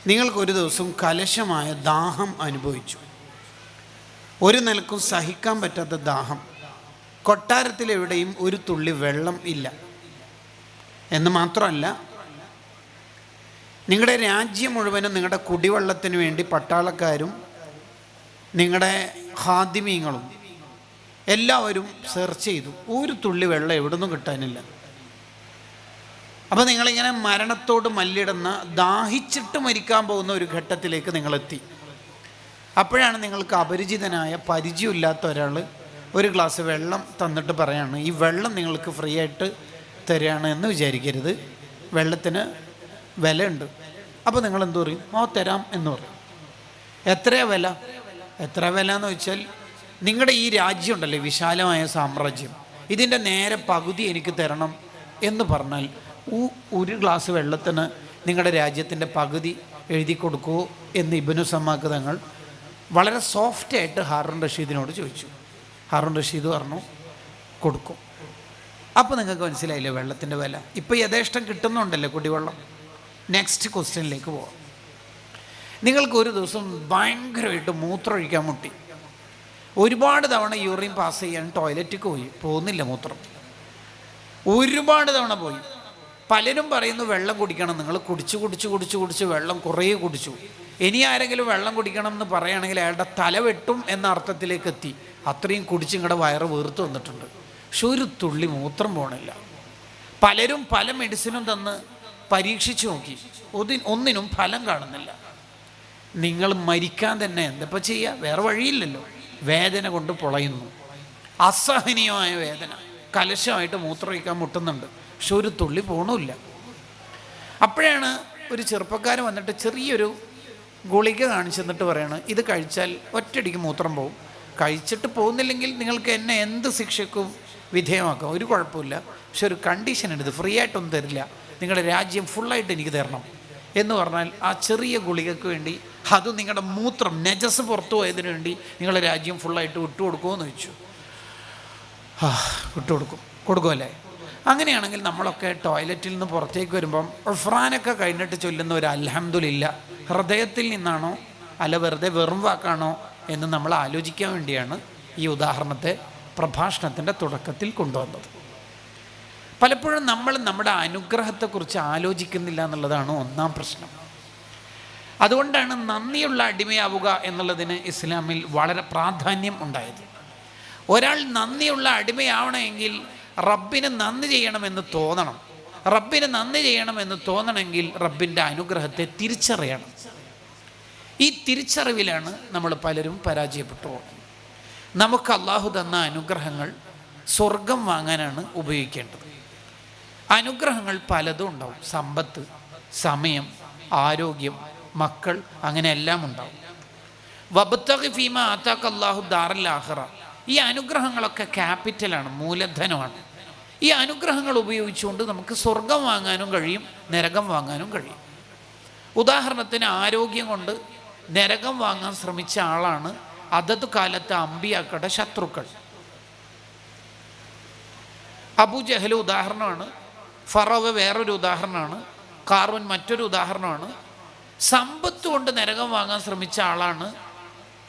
നിങ്ങൾക്കൊരു ദിവസം കലശമായ ദാഹം അനുഭവിച്ചു. ഒരു നിലക്കും സഹിക്കാൻ പറ്റാത്ത ദാഹം. കൊട്ടാരത്തിലെവിടെയും ഒരു തുള്ളി വെള്ളം ഇല്ല എന്ന് മാത്രമല്ല, നിങ്ങളുടെ രാജ്യം മുഴുവനും നിങ്ങളുടെ കുടിവെള്ളത്തിന് വേണ്ടി പട്ടാളക്കാരും നിങ്ങളുടെ ഹാദിമീങ്ങളും എല്ലാവരും സെർച്ച് ചെയ്തു. ഒരു തുള്ളി വെള്ളം എവിടുന്നും കിട്ടാനില്ല. അപ്പോൾ നിങ്ങളിങ്ങനെ മരണത്തോട് മല്ലിടുന്ന, ദാഹിച്ചിട്ട് മരിക്കാൻ പോകുന്ന ഒരു ഘട്ടത്തിലേക്ക് നിങ്ങളെത്തി. അപ്പോഴാണ് നിങ്ങൾക്ക് അപരിചിതനായ, പരിചയമില്ലാത്ത ഒരാൾ ഒരു ഗ്ലാസ് വെള്ളം തന്നിട്ട് പറയാണ്, ഈ വെള്ളം നിങ്ങൾക്ക് ഫ്രീ ആയിട്ട് തരികയാണ് എന്ന് വിചാരിക്കരുത്, വെള്ളത്തിന് വിലയുണ്ട്. അപ്പോൾ നിങ്ങൾ എന്തു പറയും? തരാം എന്ന് പറയും. എത്രയാ വില? എത്ര വില എന്ന് വെച്ചാൽ, നിങ്ങളുടെ ഈ രാജ്യം ഉണ്ടല്ലേ, വിശാലമായ സാമ്രാജ്യം, ഇതിൻ്റെ നേരെ പകുതി എനിക്ക് തരണം എന്ന് പറഞ്ഞാൽ ഒരു ഗ്ലാസ് വെള്ളത്തിന് നിങ്ങളുടെ രാജ്യത്തിൻ്റെ പകുതി എഴുതി കൊടുക്കുമോ എന്ന് ഇബ്നു സമ്മാക്ക് തങ്ങൾ വളരെ സോഫ്റ്റായിട്ട് ഹാറൂൺ റഷീദിനോട് ചോദിച്ചു. ഹാറൂൺ റഷീദ് പറഞ്ഞു കൊടുക്കും. അപ്പോൾ നിങ്ങൾക്ക് മനസ്സിലായില്ലേ വെള്ളത്തിൻ്റെ വില. ഇപ്പോൾ യഥേഷ്ടം കിട്ടുന്നുണ്ടല്ലോ കുടിവെള്ളം. നെക്സ്റ്റ് ക്വസ്റ്റ്യനിലേക്ക് പോവാം. നിങ്ങൾക്ക് ഒരു ദിവസം ഭയങ്കരമായിട്ട് മൂത്രമൊഴിക്കാൻ മുട്ടി. ഒരുപാട് തവണ യൂറിൻ പാസ് ചെയ്യാൻ ടോയ്ലറ്റിൽ പോകുന്നില്ല, മൂത്രം ഒരുപാട് തവണ പോയി. പലരും പറയുന്നു വെള്ളം കുടിക്കണം. നിങ്ങൾ കുടിച്ച് വെള്ളം കുറേ കുടിച്ചു. ഇനി ആരെങ്കിലും വെള്ളം കുടിക്കണം എന്ന് പറയുകയാണെങ്കിൽ അയാളുടെ തല വെട്ടും എന്ന അർത്ഥത്തിലേക്ക് എത്തി. അത്രയും കുടിച്ച് നിങ്ങളുടെ വയറ് വീർത്ത് വന്നിട്ടുണ്ട്. പക്ഷെ ഒരു തുള്ളി മൂത്രം പോകണില്ല. പലരും പല മെഡിസിനും തന്ന് പരീക്ഷിച്ചു നോക്കി, ഒന്നിനും ഫലം കാണുന്നില്ല. നിങ്ങൾ മരിക്കാൻ തന്നെ എന്തപ്പോൾ ചെയ്യുക? വേറെ വഴിയില്ലല്ലോ. വേദന കൊണ്ട് പൊളയുന്നു, അസഹനീയമായ വേദന. കലശമായിട്ട് മൂത്രമൊഴിക്കാൻ മുട്ടുന്നുണ്ട്, പക്ഷെ ഒരു തുള്ളി പോകണമില്ല. അപ്പോഴാണ് ഒരു ചെറുപ്പക്കാരൻ വന്നിട്ട് ചെറിയൊരു ഗുളിക കാണിച്ചു തന്നിട്ട് പറയണം, ഇത് കഴിച്ചാൽ ഒറ്റയടിക്ക് മൂത്രം പോകും. കഴിച്ചിട്ട് പോകുന്നില്ലെങ്കിൽ നിങ്ങൾക്ക് എന്നെ എന്ത് ശിക്ഷയ്ക്കും വിധേയമാക്കാം, ഒരു കുഴപ്പമില്ല. പക്ഷെ ഒരു കണ്ടീഷൻ ഉണ്ട്, ഇത് ഫ്രീ ആയിട്ടൊന്നും തരില്ല, നിങ്ങളുടെ രാജ്യം ഫുള്ളായിട്ട് എനിക്ക് തരണം എന്ന് പറഞ്ഞാൽ ആ ചെറിയ ഗുളികയ്ക്ക് വേണ്ടി, അതും നിങ്ങളുടെ മൂത്രം നജസ് പുറത്തു പോയതിനു വേണ്ടി നിങ്ങളുടെ രാജ്യം ഫുള്ളായിട്ട് വിട്ടുകൊടുക്കുമോ എന്ന് ചോദിച്ചു. കൊടുക്കുമല്ലേ? അങ്ങനെയാണെങ്കിൽ നമ്മളൊക്കെ ടോയ്ലറ്റിൽ നിന്ന് പുറത്തേക്ക് വരുമ്പം ഉഫ്രാനൊക്കെ കഴിഞ്ഞിട്ട് ചൊല്ലുന്ന ഒരു അൽഹംദുലില്ലാ ഹൃദയത്തിൽ നിന്നാണോ അല്ല വെറുതെ വെറും വാക്കാണോ എന്ന് നമ്മൾ ആലോചിക്കാൻ വേണ്ടിയാണ് ഈ ഉദാഹരണത്തെ പ്രഭാഷണത്തിൻ്റെ തുടക്കത്തിൽ കൊണ്ടുവന്നത്. പലപ്പോഴും നമ്മൾ നമ്മുടെ അനുഗ്രഹത്തെക്കുറിച്ച് ആലോചിക്കുന്നില്ല എന്നുള്ളതാണ് ഒന്നാം പ്രശ്നം. അതുകൊണ്ടാണ് നന്ദിയുള്ള അടിമയാവുക എന്നുള്ളതിന് ഇസ്ലാമിൽ വളരെ പ്രാധാന്യം ഉണ്ടായത്. ഒരാൾ നന്ദിയുള്ള അടിമയാവണമെങ്കിൽ റബ്ബിന് നന്ദി ചെയ്യണമെന്ന് തോന്നണം. റബ്ബിന് നന്ദി ചെയ്യണമെന്ന് തോന്നണമെങ്കിൽ റബ്ബിൻ്റെ അനുഗ്രഹത്തെ തിരിച്ചറിയണം. ഈ തിരിച്ചറിവിലാണ് നമ്മൾ പലരും പരാജയപ്പെട്ടു പോകുന്നത്. നമുക്ക് അള്ളാഹു തന്ന അനുഗ്രഹങ്ങൾ സ്വർഗം വാങ്ങാനാണ് ഉപയോഗിക്കേണ്ടത്. അനുഗ്രഹങ്ങൾ പലതും ഉണ്ടാവും. സമ്പത്ത്, സമയം, ആരോഗ്യം, മക്കൾ, അങ്ങനെ എല്ലാം ഉണ്ടാവും. വബ്തഗി ഫീമാ ആതാക അല്ലാഹു ദാറൽ ആഖിറ. ഈ അനുഗ്രഹങ്ങളൊക്കെ ക്യാപിറ്റലാണ്, മൂലധനമാണ്. ഈ അനുഗ്രഹങ്ങൾ ഉപയോഗിച്ചുകൊണ്ട് നമുക്ക് സ്വർഗം വാങ്ങാനും കഴിയും, നരകം വാങ്ങാനും കഴിയും. ഉദാഹരണത്തിന് ആരോഗ്യം കൊണ്ട് നരകം വാങ്ങാൻ ശ്രമിച്ച ആളാണ് അതത് കാലത്തെ അമ്പിയാക്കളുടെ ശത്രുക്കൾ. അബൂ ജഹൽ ഉദാഹരണമാണ്, ഫറോവ വേറൊരു ഉദാഹരണമാണ്, കാറൂൻ മറ്റൊരു ഉദാഹരണമാണ്. സമ്പത്ത് കൊണ്ട് നരകം വാങ്ങാൻ ശ്രമിച്ച ആളാണ്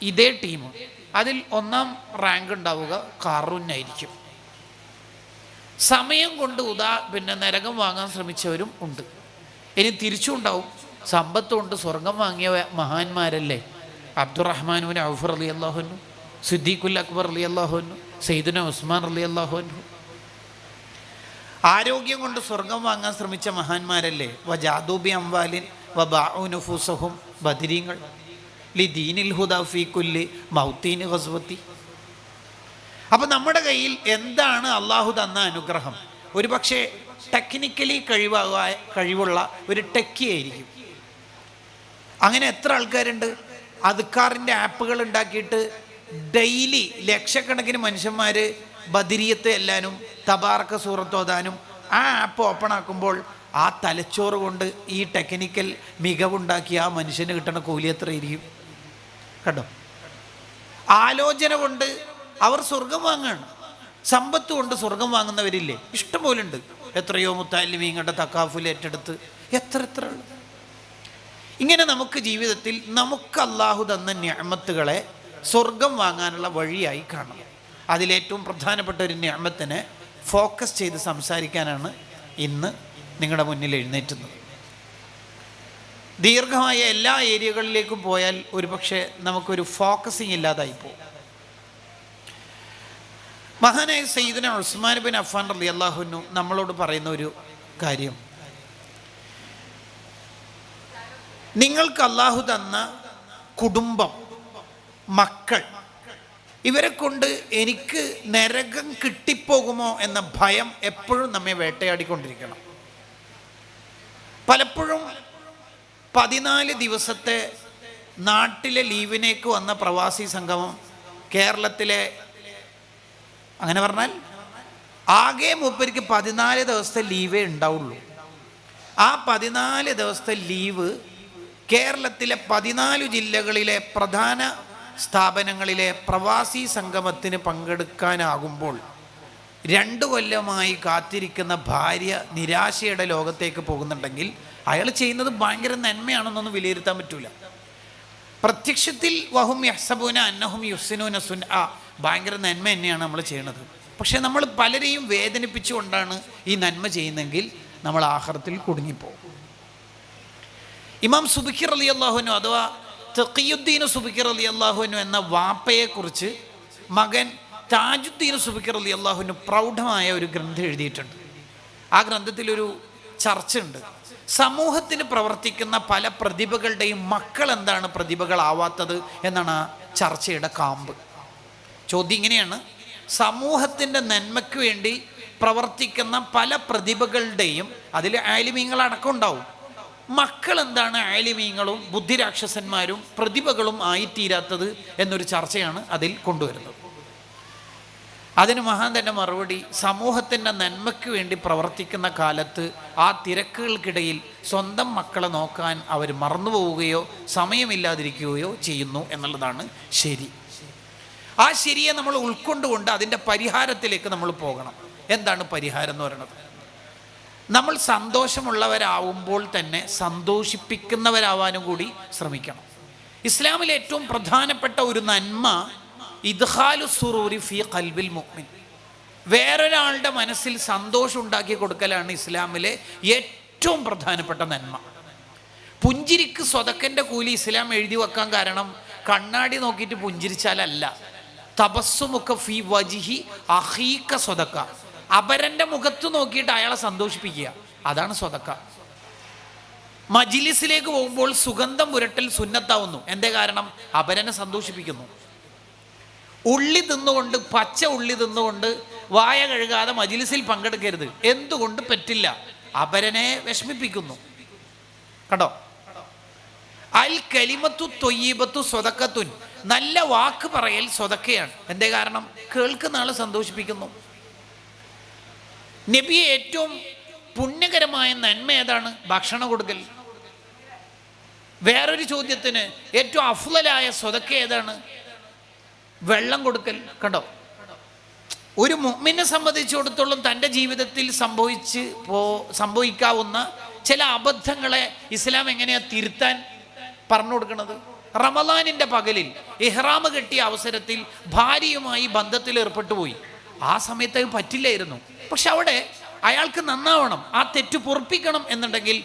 ഇതേ ടീം. അതിൽ ഒന്നാം റാങ്ക് ഉണ്ടാവുക കാറൂനായിരിക്കും. സമയം കൊണ്ട് നരകം വാങ്ങാൻ ശ്രമിച്ചവരും ഉണ്ട്. ഇനി തിരിച്ചും ഉണ്ടാവും. സമ്പത്ത് കൊണ്ട് സ്വർഗം വാങ്ങിയ മഹാന്മാരല്ലേ അബ്ദുറഹ്മാൻ ബിൻ ഔഫ് റളിയല്ലാഹു അൻഹു, സിദ്ദീഖുൽ അക്ബർ റളിയല്ലാഹു അൻഹു, സയ്യിദുന ഉസ്മാൻ റളിയല്ലാഹു അൻഹു. ആരോഗ്യം കൊണ്ട് സ്വർഗം വാങ്ങാൻ ശ്രമിച്ച മഹാന്മാരല്ലേ വജാദൂബി അംവാലിൻ വബാഉ നുഫൂസഹും, ബദരീങ്ങൾ, ലിദീനിൽ ഹുദാ ഫീ കുല്ലി മൗത്തീൻ ഗസ്വത്തി. അപ്പം നമ്മുടെ കയ്യിൽ എന്താണ് അള്ളാഹു തന്ന അനുഗ്രഹം? ഒരു പക്ഷേ ടെക്നിക്കലി കഴിവുള്ള ഒരു ടെക്കിയായിരിക്കും. അങ്ങനെ എത്ര ആൾക്കാരുണ്ട്? അദ്കാറിൻ്റെ ആപ്പുകൾ ഉണ്ടാക്കിയിട്ട് ഡെയിലി ലക്ഷക്കണക്കിന് മനുഷ്യന്മാർ ബദരിയത്തെ എല്ലാനും തബാറക്ക സൂറത്ത് ഓതാനും ആ ആപ്പ് ഓപ്പൺ ആക്കുമ്പോൾ ആ തലച്ചോറ് കൊണ്ട് ഈ ടെക്നിക്കൽ മികവുണ്ടാക്കി ആ മനുഷ്യന് കിട്ടുന്ന കൂലി എത്രയായിരിക്കും? കണ്ടോ? ആലോചന കൊണ്ട് അവർ സ്വർഗം വാങ്ങുകയാണ്. സമ്പത്ത് കൊണ്ട് സ്വർഗം വാങ്ങുന്നവരില്ലേ? ഇഷ്ടംപോലെ ഉണ്ട്. എത്രയോ മുത്താലിമീങ്ങളുടെ തക്കാഫുൽ ഏറ്റെടുത്ത് എത്ര ഉള്ളു. ഇങ്ങനെ നമുക്ക് ജീവിതത്തിൽ നമുക്ക് അള്ളാഹു തന്ന നിഅമത്തുകളെ സ്വർഗം വാങ്ങാനുള്ള വഴിയായി കാണണം. അതിലേറ്റവും പ്രധാനപ്പെട്ട ഒരു നിഅമത്തിനെ ഫോക്കസ് ചെയ്ത് സംസാരിക്കാനാണ് ഇന്ന് നിങ്ങളുടെ മുന്നിൽ എഴുന്നേറ്റുന്നത്. ദീർഘമായ എല്ലാ ഏരിയകളിലേക്കും പോയാൽ ഒരുപക്ഷെ നമുക്കൊരു ഫോക്കസിങ് ഇല്ലാതായി പോകും. മഹാനായ സയ്യിദുന ഉസ്മാൻ ബിൻ അഫ്ഫാൻ റളിയല്ലാഹു അൻഹു നമ്മളോട് പറയുന്ന ഒരു കാര്യം, നിങ്ങൾക്ക് അള്ളാഹു തന്ന കുടുംബം, മക്കൾ, ഇവരെ കൊണ്ട് എനിക്ക് നരകം കിട്ടിപ്പോകുമോ എന്ന ഭയം എപ്പോഴും നമ്മെ വേട്ടയാടിക്കൊണ്ടിരിക്കണം. പലപ്പോഴും 14 ദിവസത്തെ നാട്ടിലെ ലീവിനേക്ക് വന്ന പ്രവാസി സംഗമം കേരളത്തിലെ, അങ്ങനെ പറഞ്ഞാൽ ആകെ മൂപ്പർക്ക് 14 ദിവസത്തെ ലീവേ ഉണ്ടാവുള്ളൂ. ആ 14 ദിവസത്തെ ലീവ് കേരളത്തിലെ 14 ജില്ലകളിലെ പ്രധാന സ്ഥാപനങ്ങളിലെ പ്രവാസി സംഗമത്തിന് പങ്കെടുക്കാനാകുമ്പോൾ 2 കൊല്ലമായി കാത്തിരിക്കുന്ന ഭാര്യ നിരാശയുടെ ലോകത്തേക്ക് പോകുന്നുണ്ടെങ്കിൽ അയാൾ ചെയ്യുന്നത് ഭയങ്കര നന്മയാണെന്നൊന്നും വിലയിരുത്താൻ പറ്റൂല. പ്രത്യക്ഷത്തിൽ വഹും യഹ്സബൂന അന്നഹും യുഹ്സിനൂന സുൻആ, ഭയങ്കര നന്മ തന്നെയാണ് നമ്മൾ ചെയ്യുന്നത്. പക്ഷെ നമ്മൾ പലരെയും വേദനിപ്പിച്ചുകൊണ്ടാണ് ഈ നന്മ ചെയ്യുന്നതെങ്കിൽ നമ്മൾ ആഖിറത്തിൽ കുടുങ്ങിപ്പോകും. ഇമാം സുബ്കി റളിയല്ലാഹു അൻഹു അഥവാ തഖിയുദ്ദീൻ സുബ്കി റളിയല്ലാഹു അൻഹു എന്ന വാപ്പയെക്കുറിച്ച് മകൻ താജുദ്ദീൻ സുബ്കി റളിയല്ലാഹു അൻഹു പ്രൗഢമായ ഒരു ഗ്രന്ഥം എഴുതിയിട്ടുണ്ട്. ആ ഗ്രന്ഥത്തിലൊരു ചർച്ചയുണ്ട്. സമൂഹത്തിന് പ്രവർത്തിക്കുന്ന പല പ്രതിഭകളുടെയും മക്കൾ എന്താണ് പ്രതിഭകളാവാത്തത് എന്നാണ് ആ ചർച്ചയുടെ കാമ്പ്. ചോദ്യം ഇങ്ങനെയാണ്: സമൂഹത്തിൻ്റെ നന്മയ്ക്ക് വേണ്ടി പ്രവർത്തിക്കുന്ന പല പ്രതിഭകളുടെയും, അതിൽ ആലിമീങ്ങളടക്കം ഉണ്ടാവും, മക്കൾ എന്താണ് ആലിമീങ്ങളും ബുദ്ധിരാക്ഷസന്മാരും പ്രതിഭകളും ആയിത്തീരാത്തത് എന്നൊരു ചർച്ചയാണ് അതിൽ കൊണ്ടുവരുന്നത്. അതിന് മഹാൻ തന്നെ മറുപടി, സമൂഹത്തിൻ്റെ നന്മയ്ക്ക് വേണ്ടി പ്രവർത്തിക്കുന്ന കാലത്ത് ആ തിരക്കുകൾക്കിടയിൽ സ്വന്തം മക്കളെ നോക്കാൻ അവർ മറന്നുപോവുകയോ സമയമില്ലാതിരിക്കുകയോ ചെയ്യുന്നു എന്നുള്ളതാണ് ശരി. ആ ശരിയെ നമ്മൾ ഉൾക്കൊണ്ടുകൊണ്ട് അതിൻ്റെ പരിഹാരത്തിലേക്ക് നമ്മൾ പോകണം. എന്താണ് പരിഹാരം എന്ന് പറയുന്നത്? നമ്മൾ സന്തോഷമുള്ളവരാവുമ്പോൾ തന്നെ സന്തോഷിപ്പിക്കുന്നവരാവാനും കൂടി ശ്രമിക്കണം. ഇസ്ലാമിലെ ഏറ്റവും പ്രധാനപ്പെട്ട ഒരു നന്മ ഇദ്ഖാലു സുറൂരി ഫീ ഖൽബിൽ മുഅ്മിൻ, വേറൊരാളുടെ മനസ്സിൽ സന്തോഷം ഉണ്ടാക്കി കൊടുക്കലാണ് ഇസ്ലാമിലെ ഏറ്റവും പ്രധാനപ്പെട്ട നന്മ. പുഞ്ചിരിക്ക് സ്വതക്കൻ്റെ കൂലി ഇസ്ലാം എഴുതി വെക്കാൻ കാരണം കണ്ണാടി നോക്കിയിട്ട് പുഞ്ചിരിച്ചാലല്ല. തബസ്സുമുക ഫീ വജ്ഹി അഖീക സ്വതക്ക, അപരൻ്റെ മുഖത്ത് നോക്കിയിട്ട് അയാളെ സന്തോഷിപ്പിക്കുക, അതാണ് സ്വതക്ക. മജ്ലിസിലേക്ക് പോകുമ്പോൾ സുഗന്ധം പുരട്ടൽ സുന്നത്താവുന്നു. എന്തേ കാരണം? അപരനെ സന്തോഷിപ്പിക്കുന്നു. ഉള്ളി തിന്നുകൊണ്ട്, പച്ച ഉള്ളി തിന്നുകൊണ്ട് വായ കഴുകാതെ മജ്ലിസിൽ പങ്കെടുക്കരുത്. എന്തുകൊണ്ട് പറ്റില്ല? അപരനെ വിഷമിപ്പിക്കുന്നു. കണ്ടോ? അൽ കലിമത്തു ത്വയ്യിബത്തു സ്വതക്കത്തുൻ, നല്ല വാക്ക് പറയൽ സ്വതക്കയാണ്. എന്തേ കാരണം? കേൾക്കുന്ന ആളെ സന്തോഷിപ്പിക്കുന്നു. നബിയെ ഏറ്റവും പുണ്യകരമായ നന്മ ഏതാണ്? ഭക്ഷണം കൊടുക്കൽ. വേറൊരു ചോദ്യത്തിന് ഏറ്റവും അഫ്ളലായ സ്വതക്ക ഏതാണ്? വെള്ളം കൊടുക്കൽ. കണ്ടോ? ഒരു മുഅ്മിനെ സംബന്ധിച്ചിടത്തോളം തൻ്റെ ജീവിതത്തിൽ സംഭവിക്കാവുന്ന ചില അബദ്ധങ്ങളെ ഇസ്ലാം എങ്ങനെയാ തിരുത്താൻ പറഞ്ഞു കൊടുക്കുന്നത്? റമളാനിൻ്റെ പകലിൽ ഇഹ്റാം കെട്ടിയ അവസരത്തിൽ ഭാര്യയുമായി ബന്ധത്തിൽ ഏർപ്പെട്ടു പോയി. ആ സമയത്ത് അത് പറ്റില്ലായിരുന്നു. പക്ഷെ അവിടെ അയാൾക്ക് നന്നാവണം, ആ തെറ്റ് പൊറുപ്പിക്കണം എന്നുണ്ടെങ്കിൽ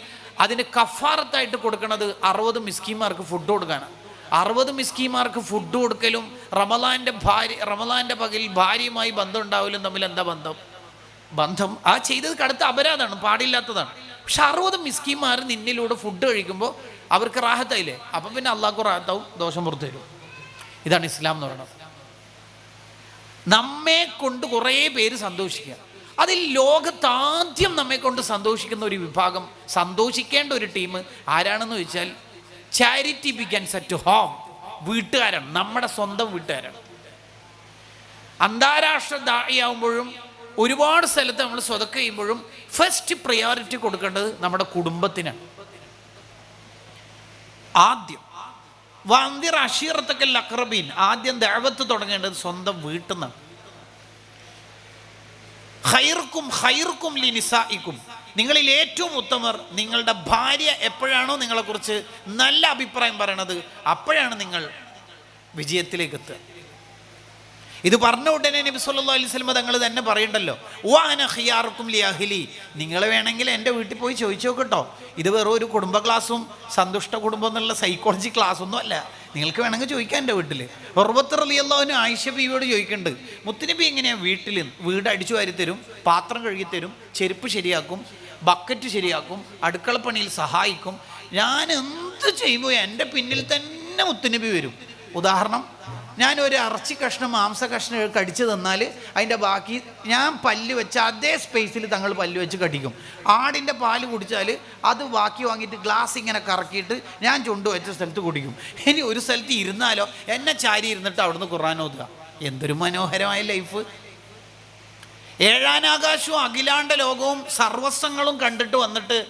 അതിന് കഫാറത്തായിട്ട് കൊടുക്കുന്നത് 60 മിസ്കീന്മാർക്ക് ഫുഡ് കൊടുക്കാനാണ്. 60 മിസ്കീന്മാർക്ക് ഫുഡ് കൊടുക്കലും റമളാൻ്റെ പകലിൽ ഭാര്യയുമായി ബന്ധം ഉണ്ടാവലും തമ്മിൽ എന്താ ബന്ധം? ആ ചെയ്തത് കടുത്ത അപരാധമാണ്, പാടില്ലാത്തതാണ്. പക്ഷെ 60 മിസ്കീന്മാർ നിന്നിലൂടെ ഫുഡ് കഴിക്കുമ്പോൾ അവർക്ക് റാഹത്തായില്ലേ? അപ്പം പിന്നെ അള്ളാഹ്ക്ക് റാഹത്താവും, ദോഷം പുറത്തു തരും. ഇതാണ് ഇസ്ലാം എന്ന് പറയുന്നത്. നമ്മെ കൊണ്ട് കുറേ പേര് സന്തോഷിക്കുക. അതിൽ ലോകത്താദ്യം നമ്മെ കൊണ്ട് സന്തോഷിക്കുന്ന ഒരു വിഭാഗം, സന്തോഷിക്കേണ്ട ഒരു ടീം ആരാണെന്ന് ചോദിച്ചാൽ ചാരിറ്റി ബിഗൻസ് അറ്റ് ഹോം. വീട്ടുകാരാണ്, നമ്മുടെ സ്വന്തം വീട്ടുകാരാണ്. അന്താരാഷ്ട്ര ദാഇയാവുമ്പോഴും ഒരുപാട് സ്ഥലത്ത് നമ്മൾ സ്വതക്ക ചെയ്യുമ്പോഴും ഫസ്റ്റ് പ്രയോറിറ്റി കൊടുക്കേണ്ടത് നമ്മുടെ കുടുംബത്തിനാണ്. ആദ്യം വന്ദിർ അഷീറത്തക്കൽ അഖ്റബീൻ, ആദ്യം ദഅവത്ത് തുടങ്ങേണ്ടത് സ്വന്തം വീട്ടിൽ നിന്നാണ്. ഖൈറുക്കും ഖൈറുക്കും ലിനിസാഇക്കും, നിങ്ങളിൽ ഏറ്റവും ഉത്തമർ നിങ്ങളുടെ ഭാര്യ എപ്പോഴാണോ നിങ്ങളെക്കുറിച്ച് നല്ല അഭിപ്രായം പറയണത് അപ്പോഴാണ് നിങ്ങൾ വിജയത്തിലേക്ക് എത്തുക. ഇത് പറഞ്ഞ ഉടനെ നബി സല്ലല്ലാഹു അലൈഹി വസല്ലം തങ്ങൾ തന്നെ പറയണ്ടല്ലോ, വഅന ഖിയാറുക്കും ലി അഹ്ലി, നിങ്ങൾ വേണമെങ്കിൽ എൻ്റെ വീട്ടിൽ പോയി ചോദിച്ചു നോക്കട്ടോ. ഇത് വെറും ഒരു കുടുംബ ക്ലാസ്സും സന്തുഷ്ട കുടുംബം എന്നുള്ള സൈക്കോളജി ക്ലാസ്സൊന്നും അല്ല. നിങ്ങൾക്ക് വേണമെങ്കിൽ ചോദിക്കാം എൻ്റെ വീട്ടിൽ. ഉർവത്ത് റളിയല്ലാഹു അൻഹു ആയിഷ ബീവിയോട് ചോദിക്കുന്നുണ്ട്, മുത്തുനബി എങ്ങനെയാണ് വീട്ടിൽ വീട് അടിച്ചു വാരി തരും, പാത്രം കഴുകി തരും, ചെരുപ്പ് ശരിയാക്കും, ബക്കറ്റ് ശരിയാക്കും, അടുക്കളപ്പണിയിൽ സഹായിക്കും, ഞാൻ എന്ത് ചെയ്യുമ്പോൾ എൻ്റെ പിന്നിൽ തന്നെ മുത്തുനബി വരും. ഉദാഹരണം, ഞാനൊരു ഇറച്ചി കഷ്ണം മാംസ കഷ്ണം കടിച്ചു തന്നാൽ അതിൻ്റെ ബാക്കി ഞാൻ പല്ല് വെച്ച അതേ സ്പേസിൽ തങ്ങൾ പല്ല് വെച്ച് കടിക്കും. ആടിൻ്റെ പാല് കുടിച്ചാൽ അത് ബാക്കി വാങ്ങിയിട്ട് ഗ്ലാസ് ഇങ്ങനെ കറക്കിയിട്ട് ഞാൻ ചുണ്ട് വെച്ച സ്ഥലത്ത് കുടിക്കും. ഇനി ഒരു സ്ഥലത്ത് ഇരുന്നാലോ എന്നെ ചാരി ഇരുന്നിട്ട് അവിടുന്ന് ഖുർആൻ ഓതുക. എന്തൊരു മനോഹരമായ ലൈഫ്! ഏഴാനാകാശവും അഖിലാണ്ട ലോകവും സർവസ്വങ്ങളും കണ്ടിട്ട് വന്നിട്ട്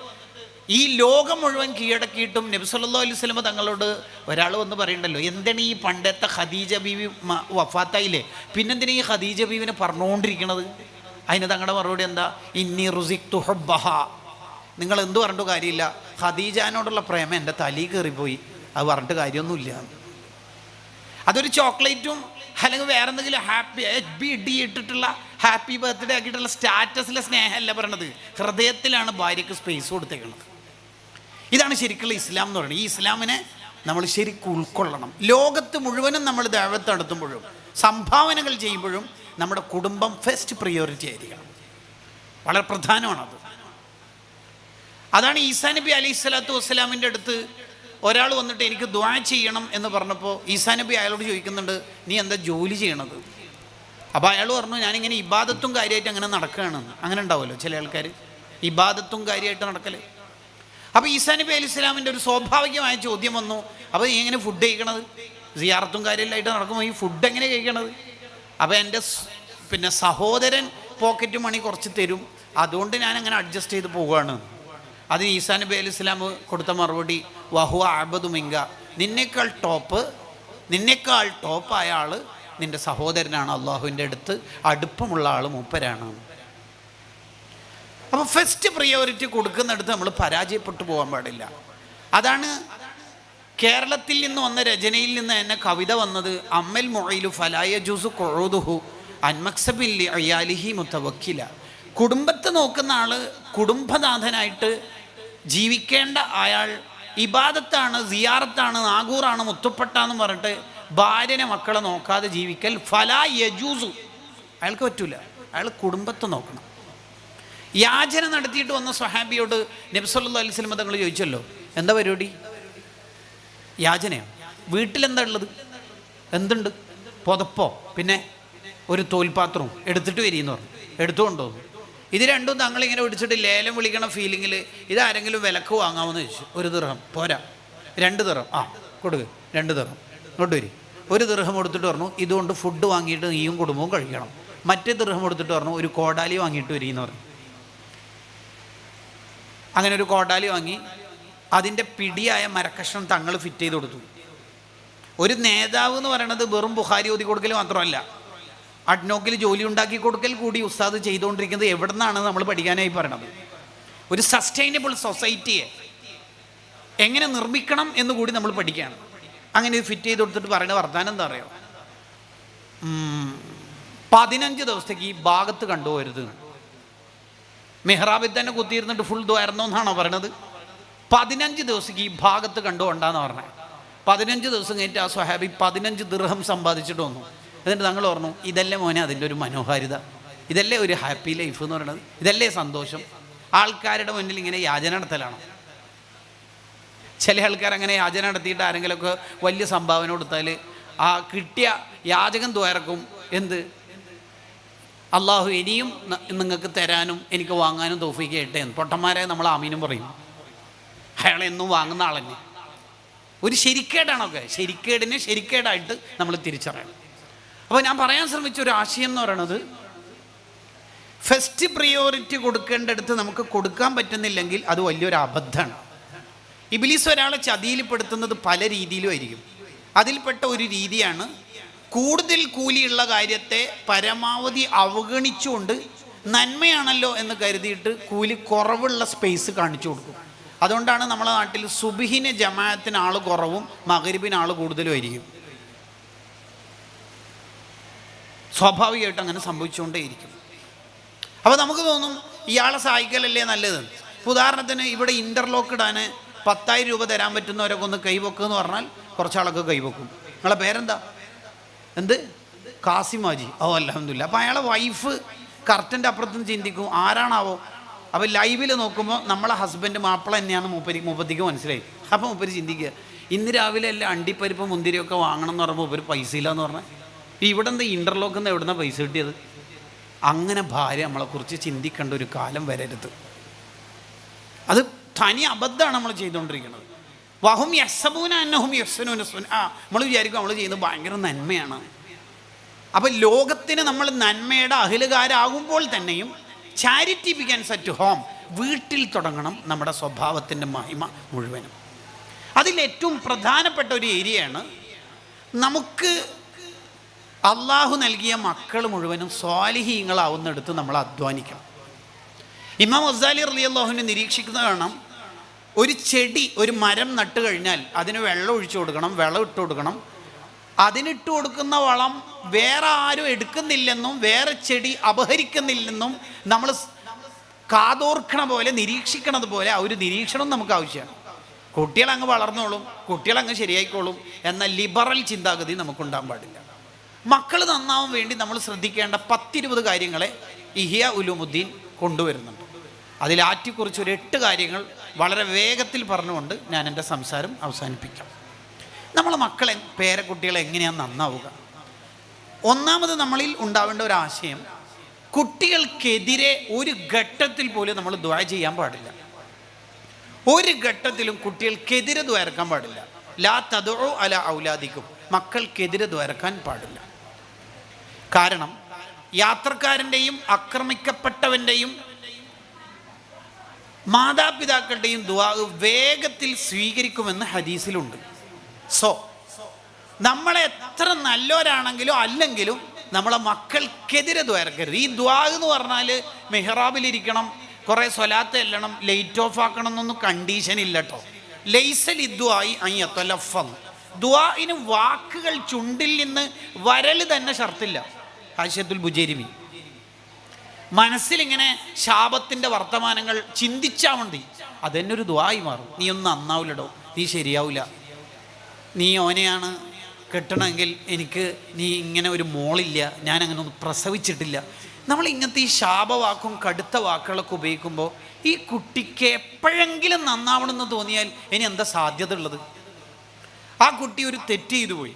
ഈ ലോകം മുഴുവൻ കീഴടക്കിയിട്ടും നബി സല്ലല്ലാഹു അലൈഹി വസല്ലം തങ്ങളോട് ഒരാൾ വന്ന് പറയണ്ടല്ലോ, എന്താണ് ഈ പണ്ടത്തെ ഖദീജ ബീവി വഫാത്തായില്ലേ, പിന്നെന്തിനാ ഈ ഖദീജ ബീവിനെ പറഞ്ഞുകൊണ്ടിരിക്കണത്? അതിന് തങ്ങളുടെ മറുപടി എന്താ? ഇന്നി റുസിഖ്തു ഹുബ്ബഹ. നിങ്ങൾ എന്ത് പറഞ്ഞിട്ട് കാര്യമില്ല, ഖദീജാനോടുള്ള പ്രേമം എൻ്റെ തലയിൽ കയറിപ്പോയി, അത് പറഞ്ഞിട്ട് കാര്യമൊന്നുമില്ല. അതൊരു ചോക്ലേറ്റും അല്ലെങ്കിൽ വേറെ എന്തെങ്കിലും ഹാപ്പി HBD ഇട്ടിട്ടുള്ള ഹാപ്പി ബർത്ത്ഡേ ആക്കിയിട്ടുള്ള സ്റ്റാറ്റസിലെ സ്നേഹമല്ല പറയണത്, ഹൃദയത്തിലാണ് ഭാര്യയ്ക്ക് സ്പേസ് കൊടുത്തേക്കുന്നത്. ഇതാണ് ശരിക്കുള്ള ഇസ്ലാം എന്ന് പറയുന്നത്. ഈ ഇസ്ലാമിനെ നമ്മൾ ശരിക്കും ഉൾക്കൊള്ളണം. ലോകത്ത് മുഴുവനും നമ്മൾ ദഅവത്ത് നടത്തുമ്പോഴും സംഭാവനകൾ ചെയ്യുമ്പോഴും നമ്മുടെ കുടുംബം ഫസ്റ്റ് പ്രിയോറിറ്റി ആയിരിക്കണം. വളരെ പ്രധാനമാണത്. അതാണ് ഈസാ നബി അലൈഹി സ്വലാത്തു വസ്സലാമിൻ്റെ അടുത്ത് ഒരാൾ വന്നിട്ട് എനിക്ക് ദുആ ചെയ്യണം എന്ന് പറഞ്ഞപ്പോൾ ഈസാ നബി അയാളോട് ചോദിക്കുന്നുണ്ട്, നീ എന്താ ജോലി ചെയ്യണത്? അപ്പോൾ അയാൾ പറഞ്ഞു, ഞാനിങ്ങനെ ഇബാദത്തും കാര്യമായിട്ട് അങ്ങനെ നടക്കുകയാണെന്ന്. അങ്ങനെ ഉണ്ടാവുമല്ലോ ചില ആൾക്കാർ, ഇബാദത്തും കാര്യമായിട്ട് നടക്കൽ. അപ്പോൾ ഈസാ നബി അലൈഹി സ്വലാമിൻ്റെ ഒരു സ്വാഭാവികമായ ചോദ്യം വന്നു, അപ്പോൾ നീ എങ്ങനെ ഫുഡ് കഴിക്കണത്? സിയാറത്തും കാര്യമില്ലായിട്ട് നടക്കുമ്പോൾ ഈ ഫുഡ് എങ്ങനെ കഴിക്കണത്? അപ്പോൾ എൻ്റെ സഹോദരൻ പോക്കറ്റ് മണി കുറച്ച് തരും, അതുകൊണ്ട് ഞാൻ അങ്ങനെ അഡ്ജസ്റ്റ് ചെയ്ത് പോവുകയാണ്. അതിന് ഈസാ നബി അലൈഹി സ്വലാം കൊടുത്ത മറുപടി, വഹുവ അഅ്ബദു മിങ്ക, നിന്നേക്കാൾ ടോപ്പായ ആൾ നിൻ്റെ സഹോദരനാണ്, അള്ളാഹുവിൻ്റെ അടുത്ത് അടുപ്പമുള്ള ആൾ മൂപ്പരാണ്. അപ്പോൾ ഫസ്റ്റ് പ്രിയോറിറ്റി കൊടുക്കുന്നിടത്ത് നമ്മൾ പരാജയപ്പെട്ടു പോകാൻ പാടില്ല. അതാണ് കേരളത്തിൽ നിന്ന് വന്ന രചനയിൽ നിന്ന് തന്നെ കവിത വന്നത്, അമ്മൽ മുഈലു ഫലായ ജുസു ഖുഊദുഹു അൻമക്സബിൽ അയാലിഹി മുതവക്കില. കുടുംബത്തെ നോക്കുന്ന ആൾ കുടുംബനാഥനായിട്ട് ജീവിക്കേണ്ട അയാൾ ഇബാദത്താണ്, സിയാറത്താണ്, നാഗൂറാണ്, മുത്തുപ്പട്ടാന്ന് പറഞ്ഞിട്ട് ഭാര്യനെ മക്കളെ നോക്കാതെ ജീവിക്കൽ ഫലാ യജൂസു, അയാൾക്ക് പറ്റൂല. അയാൾ കുടുംബത്തെ നോക്കണം. യാചന നടത്തിയിട്ട് വന്ന സ്വഹാബിയോട് നബി സല്ലല്ലാഹു അലൈഹി വസല്ലം തങ്ങൾ ചോദിച്ചല്ലോ, എന്താ പരിപാടി? യാചനയാണ്. വീട്ടിലെന്താ ഉള്ളത്? എന്തുണ്ട്? പുതപ്പോ പിന്നെ ഒരു തോൽപാത്രവും എടുത്തിട്ട് വരീന്ന് പറഞ്ഞു. എടുത്തുകൊണ്ടോന്നു. ഇത് രണ്ടും തങ്ങളിങ്ങനെ പിടിച്ചിട്ട് ലേലം വിളിക്കണ ഫീലിങ്ങിൽ ഇതാരെങ്കിലും വിലക്ക് വാങ്ങാമെന്ന് ചോദിച്ചു. 1 ദിർഹം പോരാ, 2 ദിർഹം. ആ കൊടുക്ക്, 2 ദിർഹം ഇങ്ങോട്ട് വരി. 1 ദിർഹം കൊടുത്തിട്ട് പറഞ്ഞു, ഇതുകൊണ്ട് ഫുഡ് വാങ്ങിയിട്ട് നീയും കുടുംബവും കഴിക്കണം. മറ്റേ ദിർഹം കൊടുത്തിട്ട് പറഞ്ഞു, ഒരു കോടാലി വാങ്ങിയിട്ട് വരീന്ന് പറഞ്ഞു. അങ്ങനെ ഒരു കോടാലി വാങ്ങി അതിൻ്റെ പിടിയായ മരക്കഷ്ണം തങ്ങൾ ഫിറ്റ് ചെയ്ത് കൊടുത്തു. ഒരു നേതാവ് എന്ന് പറയണത് വെറും ബുഖാരി ഓതി കൊടുക്കൽ മാത്രമല്ല, അഡ്നോക്കിൽ ജോലി ഉണ്ടാക്കി കൊടുക്കൽ കൂടി ഉസ്താദ് ചെയ്തുകൊണ്ടിരിക്കുന്നത്. എവിടെ നിന്നാണ് നമ്മൾ പഠിക്കാനായി പറയണത്? ഒരു സസ്റ്റൈനബിൾ സൊസൈറ്റിയെ എങ്ങനെ നിർമ്മിക്കണം എന്ന് കൂടി നമ്മൾ പഠിക്കുകയാണ്. അങ്ങനെ ഇത് ഫിറ്റ് ചെയ്ത് കൊടുത്തിട്ട് പറയുന്ന വർത്താനം എന്താ പറയുക, 15 ദിവസത്തേക്ക് ഈ ഭാഗത്ത് കണ്ടുപോകരുത്. മെഹ്റാബിൽ തന്നെ കുത്തിയിരുന്നിട്ട് ഫുൾ ദ്വാരുന്നോ എന്നാണോ പറയണത്? 15 ദിവസത്തേക്ക് ഈ ഭാഗത്ത് കണ്ടുകൊണ്ടാന്ന് പറഞ്ഞത്. 15 ദിവസം കഴിഞ്ഞിട്ട് ആ സ്വഹാബി 15 ദിർഹം സമ്പാദിച്ചിട്ട് വന്നു. എന്നിട്ട് ഞങ്ങൾ പറഞ്ഞു, ഇതല്ലേ മോനെ അതിൻ്റെ ഒരു മനോഹാരിത, ഇതല്ലേ ഒരു ഹാപ്പി ലൈഫ് എന്ന് പറയുന്നത്, ഇതല്ലേ സന്തോഷം? ആൾക്കാരുടെ മുന്നിൽ ഇങ്ങനെ യാചന നടത്തലാണ്. ചില ആൾക്കാർ അങ്ങനെ യാചന നടത്തിയിട്ട് ആരെങ്കിലുമൊക്കെ വലിയ സംഭാവന കൊടുത്താൽ ആ കിട്ടിയ യാചകൻ ദ്വാരക്കും, എന്ത് അള്ളാഹു ഇനിയും നിങ്ങൾക്ക് തരാനും എനിക്ക് വാങ്ങാനും തൗഫീക്ക് ചെയ്യട്ടെ എന്ന്. പൊട്ടന്മാരെ നമ്മൾ ആമീനും പറയും. അയാളെന്നും വാങ്ങുന്ന ആളെന്നെ. ഒരു ശരിക്കേടാണൊക്കെ, ശരിക്കേടിനെ ശരിക്കേടായിട്ട് നമ്മൾ തിരിച്ചറിയണം. അപ്പോൾ ഞാൻ പറയാൻ ശ്രമിച്ച ഒരു ആശയം എന്ന് പറയുന്നത്, ഫസ്റ്റ് പ്രിയോറിറ്റി കൊടുക്കേണ്ടടുത്ത് നമുക്ക് കൊടുക്കാൻ പറ്റുന്നില്ലെങ്കിൽ അത് വലിയൊരു അബദ്ധമാണ്. ഇബ്ലീസ് ഒരാളെ ചതിയിൽപ്പെടുത്തുന്നത് പല രീതിയിലും ആയിരിക്കും. അതിൽപ്പെട്ട ഒരു രീതിയാണ് കൂടുതൽ കൂലിയുള്ള കാര്യത്തെ പരമാവധി അവഗണിച്ചുകൊണ്ട് നന്മയാണല്ലോ എന്ന് കരുതിയിട്ട് കൂലി കുറവുള്ള സ്പേസ് കാണിച്ചു കൊടുക്കും. അതുകൊണ്ടാണ് നമ്മളെ നാട്ടിൽ സുബ്ഹിന് ജമാഅത്തിന് ആൾ കുറവും മഗ്‌രിബിന് ആൾ കൂടുതലും ആയിരിക്കും. സ്വാഭാവികമായിട്ട് അങ്ങനെ സംഭവിച്ചുകൊണ്ടേയിരിക്കും. അപ്പോൾ നമുക്ക് തോന്നും ഇയാളെ സഹായിക്കലല്ലേ നല്ലത്. ഉദാഹരണത്തിന് ഇവിടെ ഇൻ്റർലോക്ക് ഇടാൻ 10,000 രൂപ തരാൻ പറ്റുന്നവരൊക്കെ ഒന്ന് കൈവെക്കുമെന്ന് പറഞ്ഞാൽ കുറച്ചാളൊക്കെ കൈവെക്കും. നിങ്ങളെ പേരെന്താ? എന്ത്? കാസിമാജി. ഓ അൽഹംദുലില്ലാ. അപ്പോൾ അയാളെ വൈഫ് കർട്ടൻ്റെ അപ്പുറത്തുനിന്ന് ചിന്തിക്കും ആരാണാവോ. അപ്പോൾ ലൈവിൽ നോക്കുമ്പോൾ നമ്മളെ ഹസ്ബൻഡ് മാപ്പിള തന്നെയാണ് മൂപ്പത്തിക്ക് മനസ്സിലായി. അപ്പോൾ മൂപ്പര് ചിന്തിക്കുക ഇന്ന് രാവിലെ എല്ലാം അണ്ടിപ്പരിപ്പ് മുന്തിരിയൊക്കെ വാങ്ങണം എന്ന് പറയുമ്പോൾ മൂപ്പര് പൈസ ഇല്ലയെന്ന് പറഞ്ഞാൽ ഇവിടെ എന്താ ഇൻ്റർലോക്കിൽ നിന്ന് എവിടുന്ന പൈസ കിട്ടിയത്? അങ്ങനെ ഭാര്യ നമ്മളെക്കുറിച്ച് ചിന്തിക്കേണ്ട ഒരു കാലം വരരുത്. അത് തനി അബദ്ധമാണ് നമ്മൾ ചെയ്തുകൊണ്ടിരിക്കുന്നത്. വഹും യഹ്സബൂന അന്നഹും യഹ്സനൂന സുൻആ. നമ്മൾ വിചാരിക്കും നമ്മൾ ചെയ്യുന്നത് ഭയങ്കര നന്മയാണ്. അപ്പോൾ ലോകത്തിന് നമ്മൾ നന്മയുടെ അഹിലുകാരാകുമ്പോൾ തന്നെയും ചാരിറ്റി ബിഗിൻസ് അറ്റ് ഹോം. വീട്ടിൽ തുടങ്ങണം നമ്മുടെ സ്വഭാവത്തിൻ്റെ മഹിമ മുഴുവനും. അതിലേറ്റവും പ്രധാനപ്പെട്ട ഒരു ഏരിയയാണ് നമുക്ക് അള്ളാഹു നൽകിയ മക്കൾ മുഴുവനും സ്വാലിഹീങ്ങളാവുന്നിടത്ത് നമ്മൾ അധ്വാനിക്കണം. ഇമാം ഗസാലി റളിയല്ലാഹുവിനെ നിരീക്ഷിക്കുന്ന കാണാം, ഒരു ചെടി ഒരു മരം നട്ട് കഴിഞ്ഞാൽ അതിന് വെള്ളം ഒഴിച്ചു കൊടുക്കണം, വളം ഇട്ട് കൊടുക്കണം. അതിനിട്ട് കൊടുക്കുന്ന വളം വേറെ ആരും എടുക്കുന്നില്ലെന്നും വേറെ ചെടി അപഹരിക്കുന്നില്ലെന്നും നമ്മൾ കാതോർക്കണ പോലെ നിരീക്ഷിക്കണത് പോലെ ആ ഒരു നിരീക്ഷണം നമുക്ക് ആവശ്യമാണ്. കുട്ടികളങ്ങ് വളർന്നോളും, കുട്ടികളങ്ങ് ശരിയായിക്കോളും എന്ന ലിബറൽ ചിന്താഗതി നമുക്കുണ്ടാകാൻ പാടില്ല. മക്കൾ നന്നാവാൻ വേണ്ടി നമ്മൾ ശ്രദ്ധിക്കേണ്ട 10-20 കാര്യങ്ങളെ ഇഹ്യാ ഉലൂമുദ്ദീൻ കൊണ്ടുവരുന്നുണ്ട്. അതിലാറ്റിക്കുറിച്ച് ഒരു 8 കാര്യങ്ങൾ വളരെ വേഗത്തിൽ പറഞ്ഞുകൊണ്ട് ഞാൻ എൻ്റെ സംസാരം അവസാനിപ്പിക്കാം. നമ്മളെ മക്കളെ പേരക്കുട്ടികളെ എങ്ങനെയാണ് നന്നാവുക? ഒന്നാമത് നമ്മളിൽ ഉണ്ടാവേണ്ട ഒരു ആശയം, കുട്ടികൾക്കെതിരെ ഒരു ഘട്ടത്തിൽ പോലും നമ്മൾ ദുആ ചെയ്യാൻ പാടില്ല. ഒരു ഘട്ടത്തിലും കുട്ടികൾക്കെതിരെ ദ്വാരക്കാൻ പാടില്ല. ലാ തദ്ഉ അലാ ഔലാദിക്കും. മക്കൾക്കെതിരെ ദ്വാരക്കാൻ പാടില്ല. കാരണം യാത്രക്കാരൻ്റെയും ആക്രമിക്കപ്പെട്ടവൻ്റെയും മാതാപിതാക്കളുടെയും ദുആ വേഗത്തിൽ സ്വീകരിക്കുമെന്ന് ഹദീസിലുണ്ട്. സോ നമ്മളെ എത്ര നല്ലവരാണെങ്കിലും അല്ലെങ്കിലും നമ്മളെ മക്കൾക്കെതിരെ ദ്വാരക്കരുത്. ഈ ദുആ എന്ന് പറഞ്ഞാൽ മെഹ്റാബിലിരിക്കണം, കുറേ സ്വലാത്ത് എല്ലണം, ലൈറ്റ് ഓഫ് ആക്കണം എന്നൊന്നും കണ്ടീഷൻ ഇല്ല കേട്ടോ. ലൈസൽ ഇദ്ദുആഇ അൻ യതലഫ്ഫൽ. ദുആഇന് വാക്കുകൾ ചുണ്ടിൽ നിന്ന് വരൽ തന്നെ ഷർത്തില്ല. ഹാശിയത്തുൽ ബുജൈരിമി. മനസ്സിലിങ്ങനെ ശാപത്തിൻ്റെ വർത്തമാനങ്ങൾ ചിന്തിച്ചാൽ മതി, അതെന്നെ ഒരു ദുആയി മാറും. നീ ഒന്നും നന്നാവില്ലടോ, നീ ശരിയാവില്ല, നീ ഓനെയാണ് കെട്ടണമെങ്കിൽ എനിക്ക് നീ ഇങ്ങനെ ഒരു മോളില്ല, ഞാൻ അങ്ങനെ ഒന്നും പ്രസവിച്ചിട്ടില്ല. നമ്മൾ ഇങ്ങനത്തെ ഈ ശാപവാക്കും കടുത്ത വാക്കുകളൊക്കെ ഉപയോഗിക്കുമ്പോൾ ഈ കുട്ടിക്ക് എപ്പോഴെങ്കിലും നന്നാവണമെന്ന് തോന്നിയാൽ ഇനി എന്താ സാധ്യത ഉള്ളത്? ആ കുട്ടി ഒരു തെറ്റ് ചെയ്തു പോയി.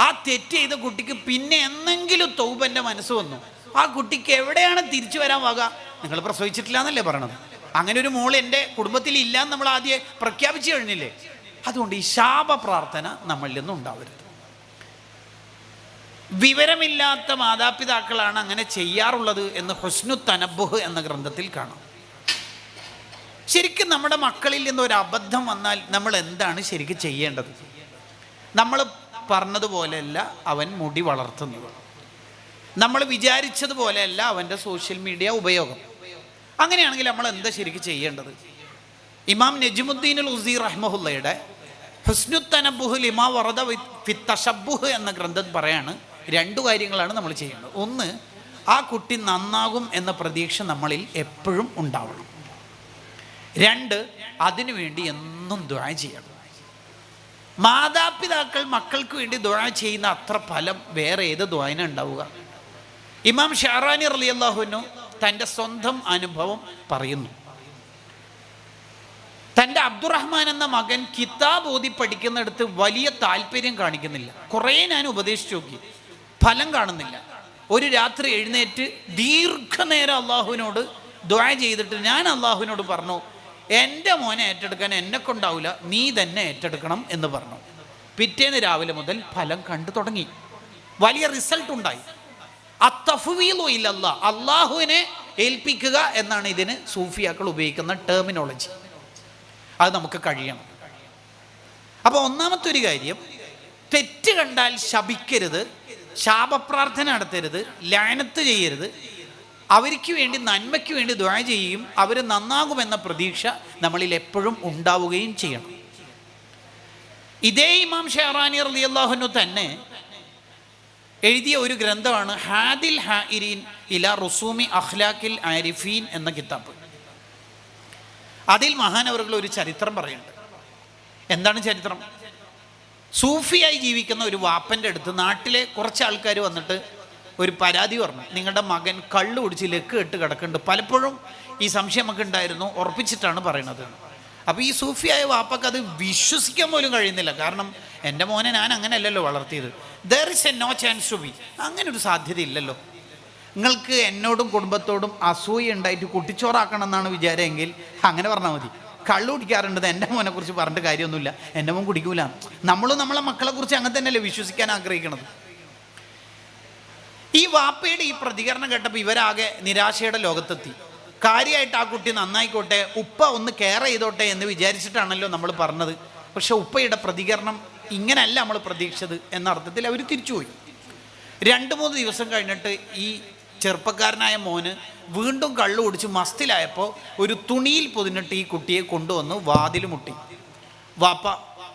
ആ തെറ്റ് ചെയ്ത കുട്ടിക്ക് പിന്നെ എന്നെങ്കിലും തൗബൻ്റെ മനസ്സ് വന്നു. ആ കുട്ടിക്ക് എവിടെയാണ് തിരിച്ചു വരാൻ വക? നിങ്ങൾ പ്രസവിച്ചിട്ടില്ല എന്നല്ലേ പറയണത്? അങ്ങനെ ഒരു മോൾ എൻ്റെ കുടുംബത്തിൽ ഇല്ല എന്ന് നമ്മൾ ആദ്യം പ്രഖ്യാപിച്ചു കഴിഞ്ഞില്ലേ? അതുകൊണ്ട് ഈ ശാപ പ്രാർത്ഥന നമ്മളിൽ നിന്നും ഉണ്ടാവരുത്. വിവരമില്ലാത്ത മാതാപിതാക്കളാണ് അങ്ങനെ ചെയ്യാറുള്ളത് എന്ന് ഹുസ്നു തനബ്ബുഹ് എന്ന ഗ്രന്ഥത്തിൽ കാണാം. ശരിക്കും നമ്മുടെ മക്കളിൽ നിന്ന് ഒരു അബദ്ധം വന്നാൽ നമ്മൾ എന്താണ് ശരിക്കും ചെയ്യേണ്ടത്? നമ്മൾ പറഞ്ഞതുപോലെയല്ല അവൻ മുടി വളർത്തുന്നത്, നമ്മൾ വിചാരിച്ചതുപോലെയല്ല അവൻ്റെ സോഷ്യൽ മീഡിയ ഉപയോഗം. അങ്ങനെയാണെങ്കിൽ നമ്മൾ എന്താ ശരിക്കും ചെയ്യേണ്ടത്? ഇമാം നജ്മുദ്ദീൻ അൽ ഉസി റഹ്മഹുല്ലയുടെ ഹുസ്നു തനബ്ബുഹ് ലിമാ വറദ ഫി തശബ്ബുഹ് എന്ന ഗ്രന്ഥം പറയാണ് 2 കാര്യങ്ങളാണ് നമ്മൾ ചെയ്യേണ്ടത്. ഒന്ന്, ആ കുട്ടി നന്നാകും എന്ന പ്രതീക്ഷ നമ്മളിൽ എപ്പോഴും ഉണ്ടാവണം. 2, അതിനുവേണ്ടി എന്നും ദുആ ചെയ്യണം. മാതാപിതാക്കൾ മക്കൾക്ക് വേണ്ടി ദുആ ചെയ്യുന്ന അത്ര ഫലം വേറെ ഏത് ദുആയിനാ ഉണ്ടാവുക? ഇമാം ഷഅറാനി റളിയല്ലാഹു അൻഹു തൻ്റെ സ്വന്തം അനുഭവം പറയുന്നു. തൻ്റെ അബ്ദുറഹ്മാൻ എന്ന മകൻ കിതാബ് ഓതി പഠിക്കുന്നിടത്ത് വലിയ താല്പര്യം കാണിക്കുന്നില്ല. കുറേ ഞാൻ ഉപദേശിച്ചു നോക്കി, ഫലം കാണുന്നില്ല. ഒരു രാത്രി എഴുന്നേറ്റ് ദീർഘനേരം അള്ളാഹുവിനോട് ദുആ ചെയ്തിട്ട് ഞാൻ അള്ളാഹുവിനോട് പറഞ്ഞു, എൻ്റെ മോനെ ഏറ്റെടുക്കാൻ എന്നെ കൊണ്ടാവില്ല, നീ തന്നെ ഏറ്റെടുക്കണം എന്ന് പറഞ്ഞു. പിറ്റേന്ന് രാവിലെ മുതൽ ഫലം കണ്ടു തുടങ്ങി. വലിയ റിസൾട്ട് ഉണ്ടായി. അത്തഫ്വീളു ഇലല്ലാഹ്, അള്ളാഹുവിനെ ഏൽപ്പിക്കുക എന്നാണ് ഇതിന് സൂഫിയാക്കൾ ഉപയോഗിക്കുന്ന ടെർമിനോളജി. അത് നമുക്ക് കഴിയണം. അപ്പോൾ ഒന്നാമത്തെ ഒരു കാര്യം, തെറ്റ് കണ്ടാൽ ശപിക്കരുത്, ശാപപ്രാർത്ഥന നടത്തരുത്, ലഅനത്ത് ചെയ്യരുത്. അവർക്ക് വേണ്ടി നന്മയ്ക്ക് വേണ്ടി ദുആ ചെയ്യുകയും അവർ നന്നാകുമെന്ന പ്രതീക്ഷ നമ്മളിൽ എപ്പോഴും ഉണ്ടാവുകയും ചെയ്യണം. ഇതേ ഇമാം ഷഹറാനി റളിയല്ലാഹു അൻഹു തന്നെ എഴുതിയ ഒരു ഗ്രന്ഥമാണ് ഹാദിൽ ഹാഇരീൻ ഇലാ റുസൂമി അഖ്ലാഖിൽ ആരിഫീൻ എന്ന കിതാബ്. അതിൽ മഹാനവറുകൾ ഒരു ചരിത്രം പറയുന്നുണ്ട്. എന്താണ് ചരിത്രം? സൂഫിയായി ജീവിക്കുന്ന ഒരു വാപ്പൻ്റെ അടുത്ത് നാട്ടിലെ കുറച്ച് ആൾക്കാർ വന്നിട്ട് ഒരു പരാതി പറഞ്ഞു, നിങ്ങളുടെ മകൻ കള്ളു കുടിച്ച് ലക്ക് കെട്ട് കിടക്കുന്നുണ്ട്. പലപ്പോഴും ഈ സംശയം നമുക്ക് ഉണ്ടായിരുന്നു, ഉറപ്പിച്ചിട്ടാണ് പറയണത്. അപ്പോൾ ഈ സൂഫിയായ വാപ്പക്ക് അത് വിശ്വസിക്കാൻ പോലും കഴിയുന്നില്ല. കാരണം എൻ്റെ മോനെ ഞാൻ അങ്ങനെയല്ലല്ലോ വളർത്തിയത്. There is a no chance to be, അങ്ങനെ ഒരു സാധ്യതയില്ലല്ലോ. നിങ്ങൾക്ക് എന്നോടും കുടുംബത്തോടും അസൂയ ഉണ്ടായിട്ട് കുട്ടിച്ചോറാക്കണം എന്നാണ് വിചാരമെങ്കിൽ അങ്ങനെ പറഞ്ഞാൽ മതി. കള്ളു കുടിക്കാറുണ്ട്, എൻ്റെ മോനെ കുറിച്ച് പറഞ്ഞിട്ട് കാര്യമൊന്നുമില്ല, എൻ്റെ മോൻ കുടിക്കൂല. നമ്മളും നമ്മളെ മക്കളെ കുറിച്ച് അങ്ങനെ തന്നെയല്ലേ വിശ്വസിക്കാൻ ആഗ്രഹിക്കണത്. ഈ വാപ്പയുടെ ഈ പ്രതികരണം കേട്ടപ്പോൾ ഇവരാകെ നിരാശയുടെ ലോകത്തെത്തി. കാര്യമായിട്ട് ആ കുട്ടി നന്നായിക്കോട്ടെ, ഉപ്പ ഒന്ന് കെയർ ചെയ്തോട്ടെ എന്ന് വിചാരിച്ചിട്ടാണല്ലോ നമ്മൾ പറഞ്ഞത്. പക്ഷെ ഉപ്പയുടെ പ്രതികരണം ഇങ്ങനെയല്ല നമ്മൾ പ്രതീക്ഷിച്ചത് എന്ന അർത്ഥത്തിൽ അവർ തിരിച്ചുപോയി. 2-3 ദിവസം കഴിഞ്ഞിട്ട് ഈ ചെറുപ്പക്കാരനായ മോന് വീണ്ടും കള്ളു കുടിച്ച് മസ്തിലായപ്പോൾ ഒരു തുണിയിൽ പൊതിഞ്ഞിട്ട് ഈ കുട്ടിയെ കൊണ്ടുവന്ന് വാതിൽ മുട്ടി. വാപ്പ,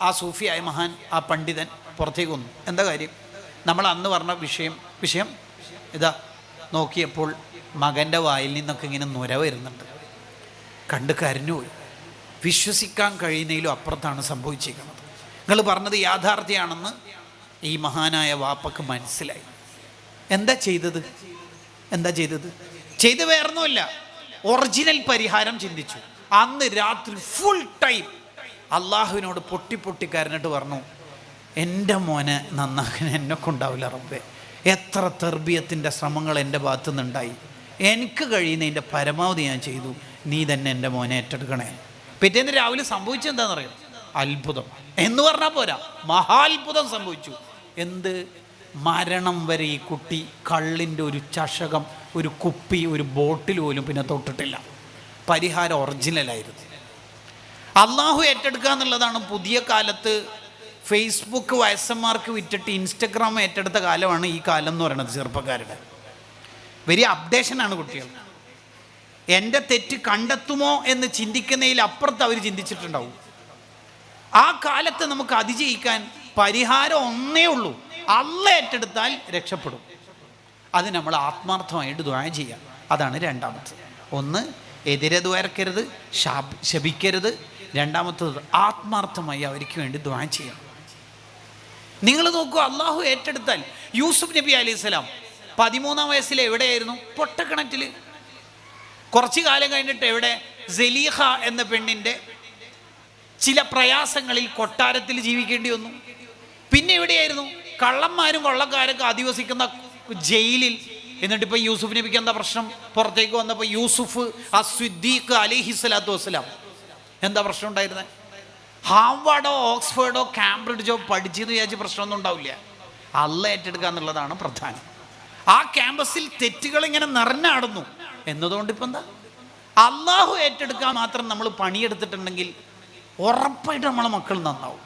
ആ സൂഫിയായ മഹാൻ, ആ പണ്ഡിതൻ പുറത്തേക്ക് വന്നു. എന്താ കാര്യം? നമ്മൾ അന്ന് പറഞ്ഞ വിഷയം ഇതാ. നോക്കിയപ്പോൾ മകൻ്റെ വായിൽ നിന്നൊക്കെ ഇങ്ങനെ നുര വരുന്നുണ്ട്. കണ്ട് കരഞ്ഞുപോയി. വിശ്വസിക്കാൻ കഴിയുന്നതിലും അപ്പുറത്താണ് സംഭവിച്ചിരിക്കുന്നത്. നിങ്ങൾ പറഞ്ഞത് യാഥാർത്ഥ്യമാണെന്ന് ഈ മഹാനായ വാപ്പക്ക് മനസ്സിലായി. എന്താ ചെയ്തത്? ചെയ്ത് വേറൊന്നുമില്ല, ഒറിജിനൽ പരിഹാരം ചിന്തിച്ചു. അന്ന് രാത്രി ഫുൾ ടൈം അള്ളാഹുവിനോട് പൊട്ടി കരഞ്ഞിട്ട് പറഞ്ഞു, എൻ്റെ മോനെ നന്നാക്കാൻ എന്നെക്കൊണ്ടാവില്ല റബ്ബേ. എത്ര തെർബിയത്തിൻ്റെ ശ്രമങ്ങൾ എൻ്റെ ഭാഗത്തു നിന്നുണ്ടായി, എനിക്ക് കഴിയുന്നതിൻ്റെ പരമാവധി ഞാൻ ചെയ്തു, നീ തന്നെ എൻ്റെ മോനെ ഏറ്റെടുക്കണേ. പിറ്റേന്ന് രാവിലെ സംഭവിച്ചെന്താണെന്നറിയാം? അത്ഭുതം എന്ന് പറഞ്ഞാൽ പോരാ, മഹാത്ഭുതം സംഭവിച്ചു. എന്ത്? മരണം വരെ ഈ കുട്ടി കള്ളിൻ്റെ ഒരു ചഷകം, ഒരു കുപ്പി, ഒരു ബോട്ടിൽ പോലും പിന്നെ തൊട്ടിട്ടില്ല. പരിഹാരം ഒറിജിനലായിരുന്നു. അള്ളാഹു ഏറ്റെടുക്കുക എന്നുള്ളതാണ് പുതിയ കാലത്ത്. ഫേസ്ബുക്ക് വയസ്സന്മാർക്ക് വിറ്റിട്ട് ഇൻസ്റ്റഗ്രാം ഏറ്റെടുത്ത കാലമാണ് ഈ കാലം എന്ന് പറയുന്നത്. ചെറുപ്പക്കാരുടെ വലിയ അപ്ഡേഷനാണ് കുട്ടികൾ. എൻ്റെ തെറ്റ് കണ്ടെത്തുമോ എന്ന് ചിന്തിക്കുന്നതിൽ അപ്പുറത്ത് അവർ ചിന്തിച്ചിട്ടുണ്ടാവും. ആ കാലത്ത് നമുക്ക് അതിജയിക്കാൻ പരിഹാരം ഒന്നേ ഉള്ളൂ, അള്ളാഹ് ഏറ്റെടുത്താൽ രക്ഷപ്പെടും. അത് നമ്മൾ ആത്മാർത്ഥമായിട്ട് ദുആ ചെയ്യാം. അതാണ് രണ്ടാമത്തെ. ഒന്ന്, എതിരെ ദ്വാരക്കരുത്, ശപിക്കരുത്. രണ്ടാമത്തത്, ആത്മാർത്ഥമായി അവർക്ക് വേണ്ടി ദുആ ചെയ്യാം. നിങ്ങൾ നോക്കൂ, അള്ളാഹു ഏറ്റെടുത്താൽ. യൂസുഫ് നബി അലൈഹിസ്സലാം 13-ാം വയസ്സിൽ എവിടെയായിരുന്നു? പൊട്ടക്കിണറ്റിൽ. കുറച്ചു കാലം കഴിഞ്ഞിട്ട് എവിടെ? സലീഹ എന്ന പെണ്ണിൻ്റെ ചില പ്രയാസങ്ങളിൽ കൊട്ടാരത്തിൽ ജീവിക്കേണ്ടി വന്നു. പിന്നെ എവിടെയായിരുന്നു? കള്ളന്മാരും കൊള്ളക്കാരൊക്കെ അധിവസിക്കുന്ന ജയിലിൽ. എന്നിട്ടിപ്പോൾ യൂസുഫ് നബിക്ക് എന്താ പ്രശ്നം? പുറത്തേക്ക് വന്നപ്പോൾ യൂസുഫ് അസ്വിദ്ദീഖ് അലൈഹിസ്സലാത്തു വസ്സലാം എന്താ പ്രശ്നം ഉണ്ടായിരുന്നത്? ഹാർവാർഡോ ഓക്സ്ഫോർഡോ കാംബ്രിഡ്ജോ പഠിച്ചെന്ന് വിചാരിച്ച് പ്രശ്നമൊന്നും ഉണ്ടാവില്ല. അള്ളാഹ് ഏറ്റെടുക്കുക എന്നുള്ളതാണ് പ്രധാനം. ആ ക്യാമ്പസിൽ തെറ്റുകൾ ഇങ്ങനെ നിറഞ്ഞാടുന്നു എന്നതുകൊണ്ട് ഇപ്പം എന്താ? അള്ളാഹു ഏറ്റെടുക്കാൻ മാത്രം നമ്മൾ പണിയെടുത്തിട്ടുണ്ടെങ്കിൽ ഉറപ്പായിട്ട് നമ്മളെ മക്കൾ നന്നാവും.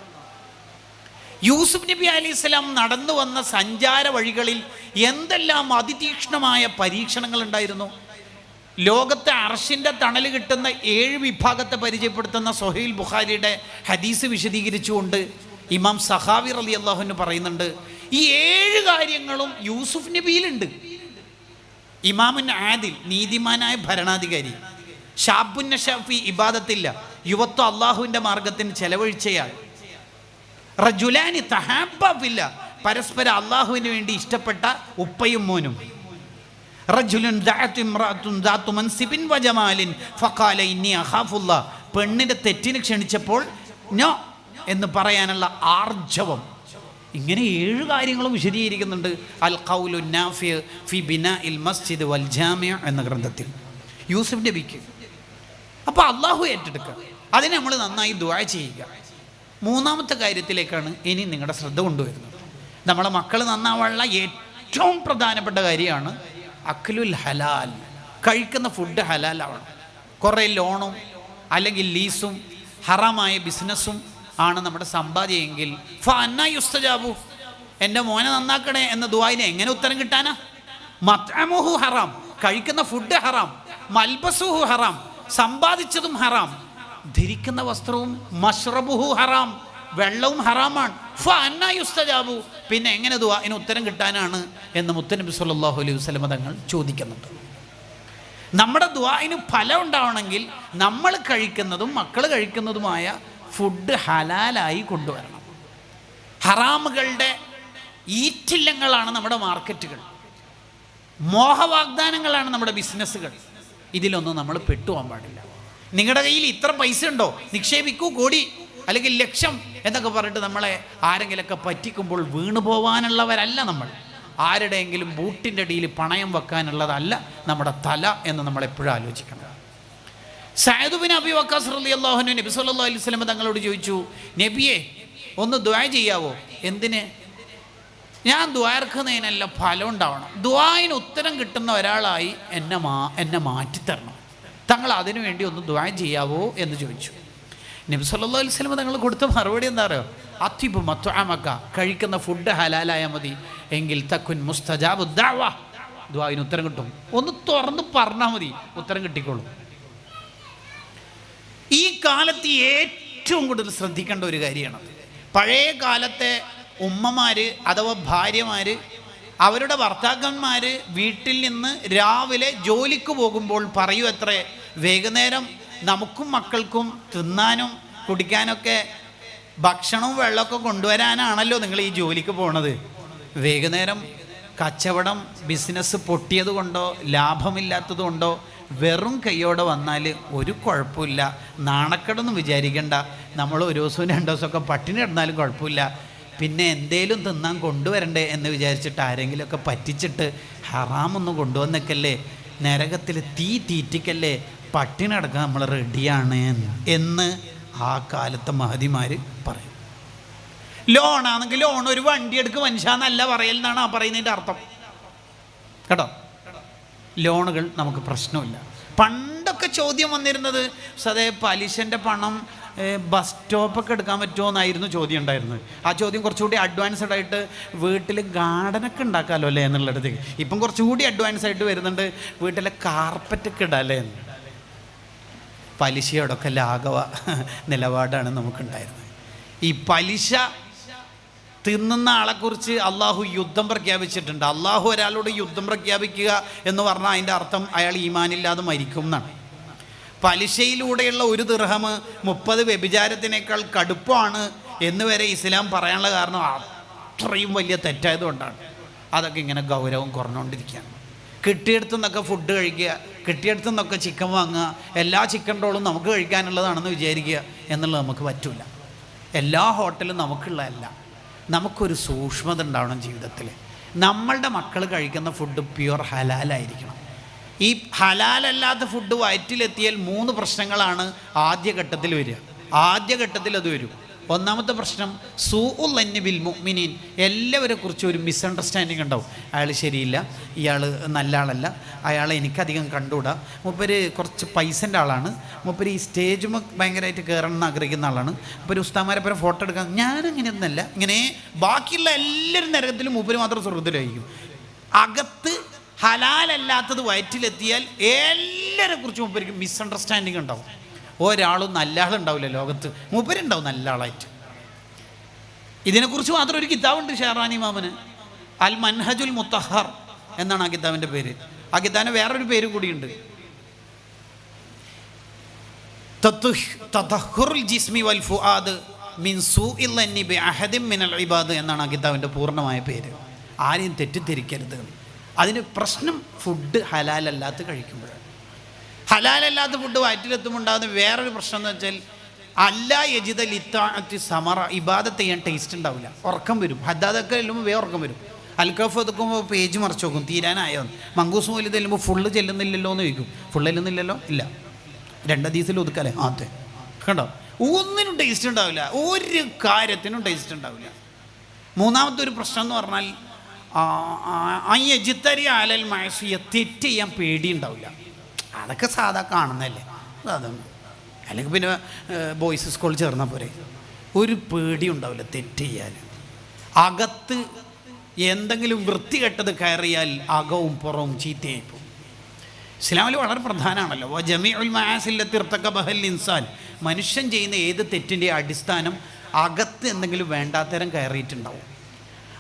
യൂസുഫ് നബി അലൈഹിസ്സലാം നടന്നു വന്ന സഞ്ചാര വഴികളിൽ എന്തെല്ലാം അതിതീക്ഷ്ണമായ പരീക്ഷണങ്ങൾ ഉണ്ടായിരുന്നു. ലോകത്തെ അർശിൻ്റെ തണൽ കിട്ടുന്ന 7 വിഭാഗത്തെ പരിചയപ്പെടുത്തുന്ന സ്വഹീൽ ബുഖാരിയുടെ ഹദീസ് വിശദീകരിച്ചുകൊണ്ട് ഇമാം സഖാവി റളിയല്ലാഹു അൻഹു പറയുന്നുണ്ട്, ഈ 7 കാര്യങ്ങളും യൂസുഫ് നബിയിലുണ്ട്. ഇമാമുൻ ആദിൽ, നീതിമാനായ ഭരണാധികാരി. ഷാബുൻ നശാഫി, ഇബാദത്തില്ല, യുവത്വം അള്ളാഹുവിൻ്റെ മാർഗത്തിന് ചെലവഴിച്ചയാൾ. റജുലാനി തഹാബ്ബ ഫില്ല, പരസ്പരം അള്ളാഹുവിന് വേണ്ടി ഇഷ്ടപ്പെട്ട ഉപ്പയും മോനും. റജുലുൻ ദഅത് ഇംറഅത്തുൻ ദാതു മൻസിബിൻ വജമാലിൻ ഫഖാല ഇന്നി അഖാഫുല്ലാഹ്, പെണ്ണിൻ്റെ തെറ്റിന് ക്ഷണിച്ചപ്പോൾ നോ എന്ന് പറയാനുള്ള ആർജവം. ഇങ്ങനെ 7 കാര്യങ്ങളും വിശദീകരിക്കുന്നുണ്ട് അൽ ഖൗലു നാഫി ഫി ബിനാഇൽ മസ്ജിദ് വൽ ജാമിഅ എന്ന ഗ്രന്ഥത്തിൽ യൂസുഫ് നബിക്ക്. അപ്പോൾ അള്ളാഹു ഏറ്റെടുക്കുക, അതിനെ നമ്മൾ നന്നായി ദുആ ചെയ്യുക. 3-ാമത്തെ കാര്യത്തിലേക്കാണ് ഇനി നിങ്ങളുടെ ശ്രദ്ധ കൊണ്ടുവരുന്നത്. നമ്മളെ മക്കൾ നന്നാവാനുള്ള ഏറ്റവും പ്രധാനപ്പെട്ട കാര്യമാണ് അക്ലുൽ ഹലാൽ. കഴിക്കുന്ന ഫുഡ് ഹലാലാവണം. കുറേ ലോണും അല്ലെങ്കിൽ ലീസും ഹറാമായ ബിസിനസ്സും ആണ് നമ്മുടെ സമ്പാദ്യമെങ്കിൽ ഫഅന്നാ യുസ്തജാബു, എൻ്റെ മോനെ നന്നാക്കണേ എന്ന ദുആയിന് എങ്ങനെ ഉത്തരം കിട്ടാനാ? മത്അമുഹു ഹറാം, കഴിക്കുന്ന ഫുഡ് ഹറാം, മൽബസുഹു ഹറാം, സമ്പാദിച്ചതും ഹറാം, ധരിക്കുന്ന വസ്ത്രവും മഷ്റബുഹു ഹറാം, വെള്ളവും ഹറാമാണ്. ഫഅന്നാ യുസ്തജാബു, പിന്നെ എങ്ങനെ ദുആഇന് ഉത്തരം കിട്ടാനാണ് എന്ന് മുത്തനബി സല്ലല്ലാഹു അലൈഹി വസല്ലം തങ്ങൾ ചോദിക്കുന്നുണ്ട്. നമ്മുടെ ദുആഇന് ഫലം ഉണ്ടാവണമെങ്കിൽ നമ്മൾ കഴിക്കുന്നതും മക്കൾ കഴിക്കുന്നതുമായ ഫുഡ് ഹലാലായി കൊണ്ടുവരണം. ഹറാമുകളുടെ ഈറ്റില്ലങ്ങളാണ് നമ്മുടെ മാർക്കറ്റുകൾ, മോഹവാഗ്ദാനങ്ങളാണ് നമ്മുടെ ബിസിനസ്സുകൾ. ഇതിലൊന്നും നമ്മൾ പെട്ടുപോകാൻ പാടില്ല. നിങ്ങളുടെ കയ്യിൽ ഇത്ര പൈസ ഉണ്ടോ, നിക്ഷേപിക്കൂ, കോടി അല്ലെങ്കിൽ ലക്ഷം എന്നൊക്കെ പറഞ്ഞിട്ട് നമ്മളെ ആരെങ്കിലൊക്കെ പറ്റിക്കുമ്പോൾ വീണു പോവാനുള്ളവരല്ല നമ്മൾ. ആരുടെയെങ്കിലും ബൂട്ടിൻ്റെ അടിയിൽ പണയം വെക്കാനുള്ളതല്ല നമ്മുടെ തല എന്ന് നമ്മൾ എപ്പോഴും ആലോചിക്കണം. സഅദ് ബിൻ അബി വഖാസ് റളിയല്ലാഹു അൻഹു നബി സല്ലല്ലാഹു അലൈഹി വസല്ലം തങ്ങളോട് ചോദിച്ചു, നബിയെ ഒന്ന് ദുആ ചെയ്യാവോ? എന്തിന്? ഞാൻ ദുആർക്കുന്നതിനല്ല ഫലം ഉണ്ടാവണം, ദുആഇന് ഉത്തരം കിട്ടുന്ന ഒരാളായി എന്നെ മാറ്റിത്തരണം, തങ്ങൾ അതിനു വേണ്ടി ഒന്ന് ദുആ ചെയ്യാവോ എന്ന് ചോദിച്ചു. നബി സല്ലല്ലാഹു അലൈഹി വസല്ലം തങ്ങൾ കൊടുത്ത മറുപടി എന്താ അറിയോ? അത്തിബു മത്അമക, കഴിക്കുന്ന ഫുഡ് ഹലാലായാൽ മതി, എങ്കിൽ തക്കുൻ മുസ്തജാബു ദഅവ, ദുആഇന് ഉത്തരം കിട്ടും. ഒന്ന് തുറന്ന് പറഞ്ഞാൽ മതി, ഉത്തരം കിട്ടിക്കോളും. ഈ കാലത്ത് ഏറ്റവും കൂടുതൽ ശ്രദ്ധിക്കേണ്ട ഒരു കാര്യമാണ്. പഴയ കാലത്തെ ഉമ്മമാർ അഥവാ ഭാര്യമാർ അവരുടെ ഭർത്താക്കന്മാർ വീട്ടിൽ നിന്ന് രാവിലെ ജോലിക്ക് പോകുമ്പോൾ പറയൂ എത്രേ, വൈകുന്നേരം നമുക്കും മക്കൾക്കും തിന്നാനും കുടിക്കാനൊക്കെ ഭക്ഷണവും വെള്ളമൊക്കെ കൊണ്ടുവരാനാണല്ലോ നിങ്ങൾ ഈ ജോലിക്ക് പോണത്. വൈകുന്നേരം കച്ചവടം ബിസിനസ് പൊട്ടിയത് കൊണ്ടോ ലാഭമില്ലാത്തത് കൊണ്ടോ വെറും കൈയോടെ വന്നാൽ ഒരു കുഴപ്പമില്ല, നാണക്കേടൊന്നും വിചാരിക്കണ്ട, നമ്മൾ ഒരു ദിവസവും 2 ദിവസമൊക്കെ പട്ടിണി കിടന്നാലും കുഴപ്പമില്ല, പിന്നെ എന്തേലും തിന്നാൻ കൊണ്ടുവരണ്ടേ എന്ന് വിചാരിച്ചിട്ട് ആരെങ്കിലുമൊക്കെ പറ്റിച്ചിട്ട് ഹറാമൊന്നും കൊണ്ടുവന്നേക്കല്ലേ, നരകത്തിൽ തീറ്റിക്കല്ലേ, പട്ടിണി അടക്കാൻ നമ്മൾ റെഡിയാണ് എന്ന് ആ കാലത്തെ മഹതിമാർ പറയും. ലോണാണെങ്കിൽ ലോൺ, ഒരു വണ്ടി എടുക്കുക മനുഷ്യാന്നല്ല പറയലെന്നാണ് ആ പറയുന്നതിൻ്റെ അർത്ഥം കേട്ടോ. ലോണുകൾ നമുക്ക് പ്രശ്നമില്ല. പണ്ടൊക്കെ ചോദ്യം വന്നിരുന്നത് സതേ പലിശൻ്റെ പണം ബസ് സ്റ്റോപ്പൊക്കെ എടുക്കാൻ പറ്റുമോ എന്നായിരുന്നു ചോദ്യം ഉണ്ടായിരുന്നത്. ആ ചോദ്യം കുറച്ചുകൂടി അഡ്വാൻസ്ഡ് ആയിട്ട് വീട്ടിൽ ഗാർഡനൊക്കെ ഉണ്ടാക്കാമല്ലോ അല്ലേ എന്നുള്ളിടത്തേക്ക് ഇപ്പം കുറച്ചുകൂടി അഡ്വാൻസ് ആയിട്ട് വരുന്നുണ്ട്, വീട്ടിലെ കാർപ്പറ്റൊക്കെ ഇടാല്ലേ എന്ന്. പലിശയോടൊക്കെ ലാഘവ നിലപാടാണ് നമുക്കുണ്ടായിരുന്നത്. ഈ പലിശ തിന്നുന്ന ആളെക്കുറിച്ച് അള്ളാഹു യുദ്ധം പ്രഖ്യാപിച്ചിട്ടുണ്ട്. അള്ളാഹു ഒരാളോട് യുദ്ധം പ്രഖ്യാപിക്കുക എന്ന് പറഞ്ഞാൽ അതിൻ്റെ അർത്ഥം അയാൾ ഈമാനില്ലാതെ മരിക്കും എന്നാണ്. പലിശയിലൂടെയുള്ള 1 ദിർഹം 30 വ്യഭിചാരത്തിനേക്കാൾ കടുപ്പമാണ് എന്ന് വരെ ഇസ്ലാം പറയാനുള്ള കാരണം അത്രയും വലിയ തെറ്റായതുകൊണ്ടാണ്. അതൊക്കെ ഇങ്ങനെ ഗൗരവം കുറഞ്ഞുകൊണ്ടിരിക്കുകയാണ്. കിട്ടിയെടുത്തു നിന്നൊക്കെ ഫുഡ് കഴിക്കുക, കിട്ടിയെടുത്തു നിന്നൊക്കെ ചിക്കൻ വാങ്ങുക, എല്ലാ ചിക്കൻ റോളും നമുക്ക് കഴിക്കാനുള്ളതാണെന്ന് വിചാരിക്കുക എന്നുള്ളത് നമുക്ക് പറ്റില്ല. എല്ലാ ഹോട്ടലും നമുക്കുള്ളതല്ല. നമുക്കൊരു സൂക്ഷ്മത ഉണ്ടാവണം ജീവിതത്തിൽ. നമ്മളുടെ മക്കൾ കഴിക്കുന്ന ഫുഡ് പ്യുവർ ഹലാലായിരിക്കണം. ഈ ഹലാലല്ലാത്ത ഫുഡ് വയറ്റിലെത്തിയാൽ 3 പ്രശ്നങ്ങളാണ് ആദ്യഘട്ടത്തിൽ വരിക. ആദ്യഘട്ടത്തിൽ അത് വരും. ഒന്നാമത്തെ പ്രശ്നം സൂഉൽ ലന്നി ബിൽ മുഅ്മിനീൻ, എല്ലാവരെ കുറിച്ചും ഒരു മിസ്അണ്ടർസ്റ്റാൻഡിങ് ഉണ്ടാവും. അയാൾ ശരിയില്ല, ഇയാൾ നല്ല ആളല്ല, അയാളെ എനിക്കധികം കണ്ടുകൂടാ, മൂപ്പര് കുറച്ച് പൈസൻ്റെ ആളാണ്, മൂപ്പര് ഈ സ്റ്റേജും ഭയങ്കരമായിട്ട് കയറണം എന്ന് ആഗ്രഹിക്കുന്ന ആളാണ്, അപ്പോൾ ഒരു ഉസ്താമാരെ പരം ഫോട്ടോ എടുക്കാൻ ഞാനങ്ങനെയൊന്നല്ല, ഇങ്ങനെ ബാക്കിയുള്ള എല്ലാവരും നരകത്തിലും മൂപ്പര് മാത്രം സ്വർഗ്ഗത്തിലായിരിക്കും. അകത്ത് ഹലാലല്ലാത്തത് വയറ്റിലെത്തിയാൽ എല്ലാവരെ കുറിച്ചും മൂപ്പർക്ക് മിസ്അണ്ടർസ്റ്റാൻഡിങ് ഉണ്ടാവും. ഒരാളും നല്ല ആളുണ്ടാവില്ല ലോകത്ത്, മൂപ്പരുണ്ടാവും നല്ല ആളായിട്ട്. ഇതിനെക്കുറിച്ച് മാത്രം ഒരു കിതാബുണ്ട് ഷെഹറാനി ഇമാമിന്, അൽ മൻഹജുൽ മുത്തഹർ എന്നാണ് ആ കിതാബിൻ്റെ പേര്. ആ കിതാബിന് വേറൊരു പേര് കൂടിയുണ്ട്, തതഹുറുൽ ജിസ്മി വൽ ഫുആദ് മിൻ സൂഇൽ ലന്നി ബി അഹദിൻ മിനൽ ഇബാദ് എന്നാണ് ആ കിതാബിൻ്റെ പൂർണ്ണമായ പേര്. ആരെയും തെറ്റിദ്ധരിക്കരുത്. അതിന് പ്രശ്നം ഫുഡ് ഹലാലല്ലാത്ത കഴിക്കുമ്പോഴാണ്. ഹലാലല്ലാത്ത ഫുഡ് വയറ്റിലെത്തുമ്പോൾ ഉണ്ടാകുന്ന വേറൊരു പ്രശ്നം എന്ന് വെച്ചാൽ അല്ലാ യജിദ ലിത്താഅത്തി സമറ, ഇബാദത്ത് ചെയ്യാൻ ടേസ്റ്റ് ഉണ്ടാവില്ല, ഉറക്കം വരും. ഹദ്ദാദൊക്കെ ചെല്ലുമ്പോൾ വേറെ ഉറക്കം വരും. അൽക്കഫ് എടുക്കുമ്പോൾ പേജ് മറിച്ച് നോക്കും, തീരാനായോ. മങ്കൂസ് മൊയ്ല് ചെല്ലുമ്പോൾ ഫുള്ള് ചെല്ലുന്നില്ലല്ലോ എന്ന് ചോദിക്കും. ഫുള്ള് ചെല്ലുന്നില്ലല്ലോ, ഇല്ല 2 ഹദീസിൽ ഒതുക്കല്ലേ ആദ്യത്തെ കണ്ടോ. ഒന്നിനും ടേസ്റ്റ് ഉണ്ടാവില്ല, ഒരു കാര്യത്തിനും ടേസ്റ്റ് ഉണ്ടാവില്ല. മൂന്നാമത്തെ ഒരു പ്രശ്നം എന്ന് പറഞ്ഞാൽ അയ്യജിത്തരി അലൽ മഅസിയ, തെറ്റ് ചെയ്യാൻ പേടിയുണ്ടാവില്ല. അതൊക്കെ സാധാ കാണുന്നതല്ലേ, അതൊന്നും. അല്ലെങ്കിൽ പിന്നെ ബോയ്സ് സ്കൂളിൽ ചേർന്നാൽ പോരെ, ഒരു പേടി ഉണ്ടാവില്ല തെറ്റ് ചെയ്യാൻ. അകത്ത് എന്തെങ്കിലും വൃത്തികെട്ടത് കയറിയാൽ അകവും പുറവും ചീത്തയായിപ്പോവും. ഇസ്ലാമിൽ വളരെ പ്രധാനമാണല്ലോ. ജമീഉൽ മആസില്ലത്തി ഇർതകബഹൽ ഇൻസാൻ, മനുഷ്യൻ ചെയ്യുന്ന ഏത് തെറ്റിൻ്റെ അടിസ്ഥാനം അകത്ത് എന്തെങ്കിലും വേണ്ടാത്തരം കയറിയിട്ടുണ്ടാവും.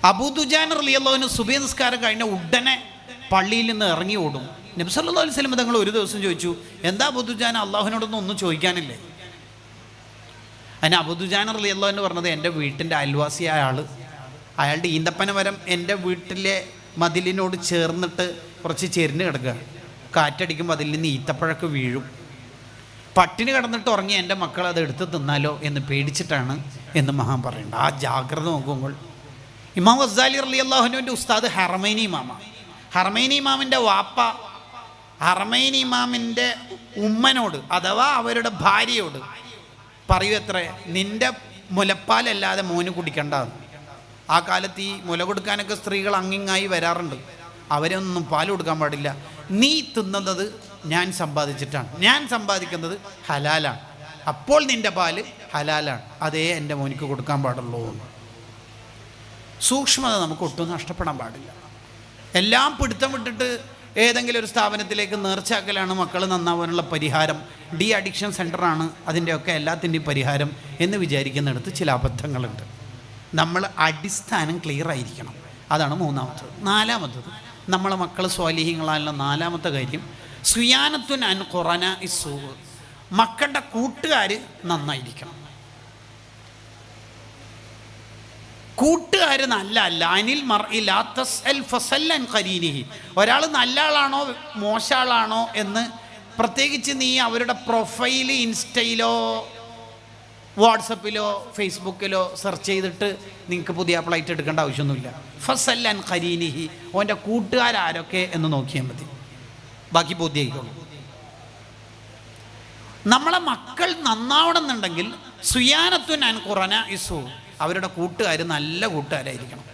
അബൂ ദുജാൻ റളിയല്ലാഹു അൻഹു സുബഹി നിസ്കാരം കഴിഞ്ഞ ഉടനെ പള്ളിയിൽ നിന്ന് ഇറങ്ങി ഓടും. നബി സല്ലല്ലാഹു അലൈഹി വസല്ലം തങ്ങൾ ഒരു ദിവസം ചോദിച്ചു, എന്താ അബൂ ദുജാൻ, അള്ളാഹുവിനോടൊന്നും ചോദിക്കാനില്ലേ? അതിന് അബൂ ദുജാൻ റളിയല്ലാഹു അൻഹു പറഞ്ഞത്, എൻ്റെ വീട്ടിൻ്റെ അയൽവാസിയായ അയാളുടെ ഈന്തപ്പന മരം എൻ്റെ വീട്ടിലെ മതിലിനോട് ചേർന്നിട്ട് കുറച്ച് ചെരിഞ്ഞ് കിടക്കുക, കാറ്റടിക്കുമ്പോൾ അതിൽ നിന്ന് ഈത്തപ്പഴമൊക്കെ വീഴും. പട്ടിണി കിടന്നിട്ട് ഉറങ്ങി എൻ്റെ മക്കൾ അത് എടുത്ത് തിന്നാലോ എന്ന് പേടിച്ചിട്ടാണ് എന്ന് മഹാൻ പറയുന്നുണ്ട്. ആ ജാഗ്രത നോക്കുമ്പോൾ ഇമാം ഗസാലി റളിയല്ലാഹു അൻഹുവിൻ്റെ ഉസ്താദ് ഹറമൈനി ഇമാമ. ഹറമൈനി ഇമാമിൻ്റെ വാപ്പ ഹറമൈനി ഇമാമിൻ്റെ ഉമ്മനോട് അഥവാ അവരുടെ ഭാര്യയോട് പറയൂ എത്ര, നിൻ്റെ മുലപ്പാലല്ലാതെ മോന് കുടിക്കണ്ടെന്ന്. ആ കാലത്ത് ഈ മുല കൊടുക്കാനൊക്കെ സ്ത്രീകൾ അങ്ങിങ്ങായി വരാറുണ്ട്. അവരൊന്നും പാൽ കൊടുക്കാൻ പാടില്ല. നീ തിന്നുന്നത് ഞാൻ സമ്പാദിച്ചിട്ടാണ്, ഞാൻ സമ്പാദിക്കുന്നത് ഹലാലാണ്, അപ്പോൾ നിൻ്റെ പാല് ഹലാലാണ്, അതേ എൻ്റെ മോനിക്ക് കൊടുക്കാൻ പാടുള്ളൂ. സൂക്ഷ്മത നമുക്ക് ഒട്ടും നഷ്ടപ്പെടാൻ പാടില്ല. എല്ലാം പിടുത്തം വിട്ടിട്ട് ഏതെങ്കിലും ഒരു സ്ഥാപനത്തിലേക്ക് നേർച്ചാക്കലാണ് മക്കൾ നന്നാവാനുള്ള പരിഹാരം, ഡി അഡിക്ഷൻ സെൻ്ററാണ് അതിൻ്റെയൊക്കെ എല്ലാത്തിൻ്റെയും പരിഹാരം എന്ന് വിചാരിക്കുന്നിടത്ത് ചില അബദ്ധങ്ങളുണ്ട്. നമ്മൾ അടിസ്ഥാനം ക്ലിയർ ആയിരിക്കണം. അതാണ് മൂന്നാമത്തത്. നാലാമത്തത്, നമ്മളെ മക്കൾ സ്വാലിഹീങ്ങളായുള്ള നാലാമത്തെ കാര്യം സുയാനത്തുൻ അൻ ഖുറാന ഇസ്സൂ, മക്കളുടെ കൂട്ടുകാർ നന്നായിരിക്കണം. കൂട്ടുകാർ നല്ല അല്ല, അനിൽ മർഇ ലാ തസ്അൽ ഫസൽ അൻ ഖരീനിഹി, ഒരാൾ നല്ല ആളാണോ മോശ ആളാണോ എന്ന് പ്രത്യേകിച്ച് നീ അവരുടെ പ്രൊഫൈല് ഇൻസ്റ്റയിലോ വാട്സപ്പിലോ ഫേസ്ബുക്കിലോ സെർച്ച് ചെയ്തിട്ട് നിങ്ങൾക്ക് പുതിയ ഫ്ലൈറ്റ് എടുക്കേണ്ട ആവശ്യമൊന്നുമില്ല. ഫസൽ അൻ ഖരീനിഹി, ഓൻ്റെ കൂട്ടുകാരൊക്കെ എന്ന് നോക്കിയാൽ മതി, ബാക്കി ബോധ്യമായിക്കോളൂ. നമ്മളെ മക്കൾ നന്നാവണമെന്നുണ്ടെങ്കിൽ സുയാനത്തുൻ അൻ ഖുറാന ഇസു, അവരുടെ കൂട്ടുകാർ നല്ല കൂട്ടുകാരായിരിക്കണം.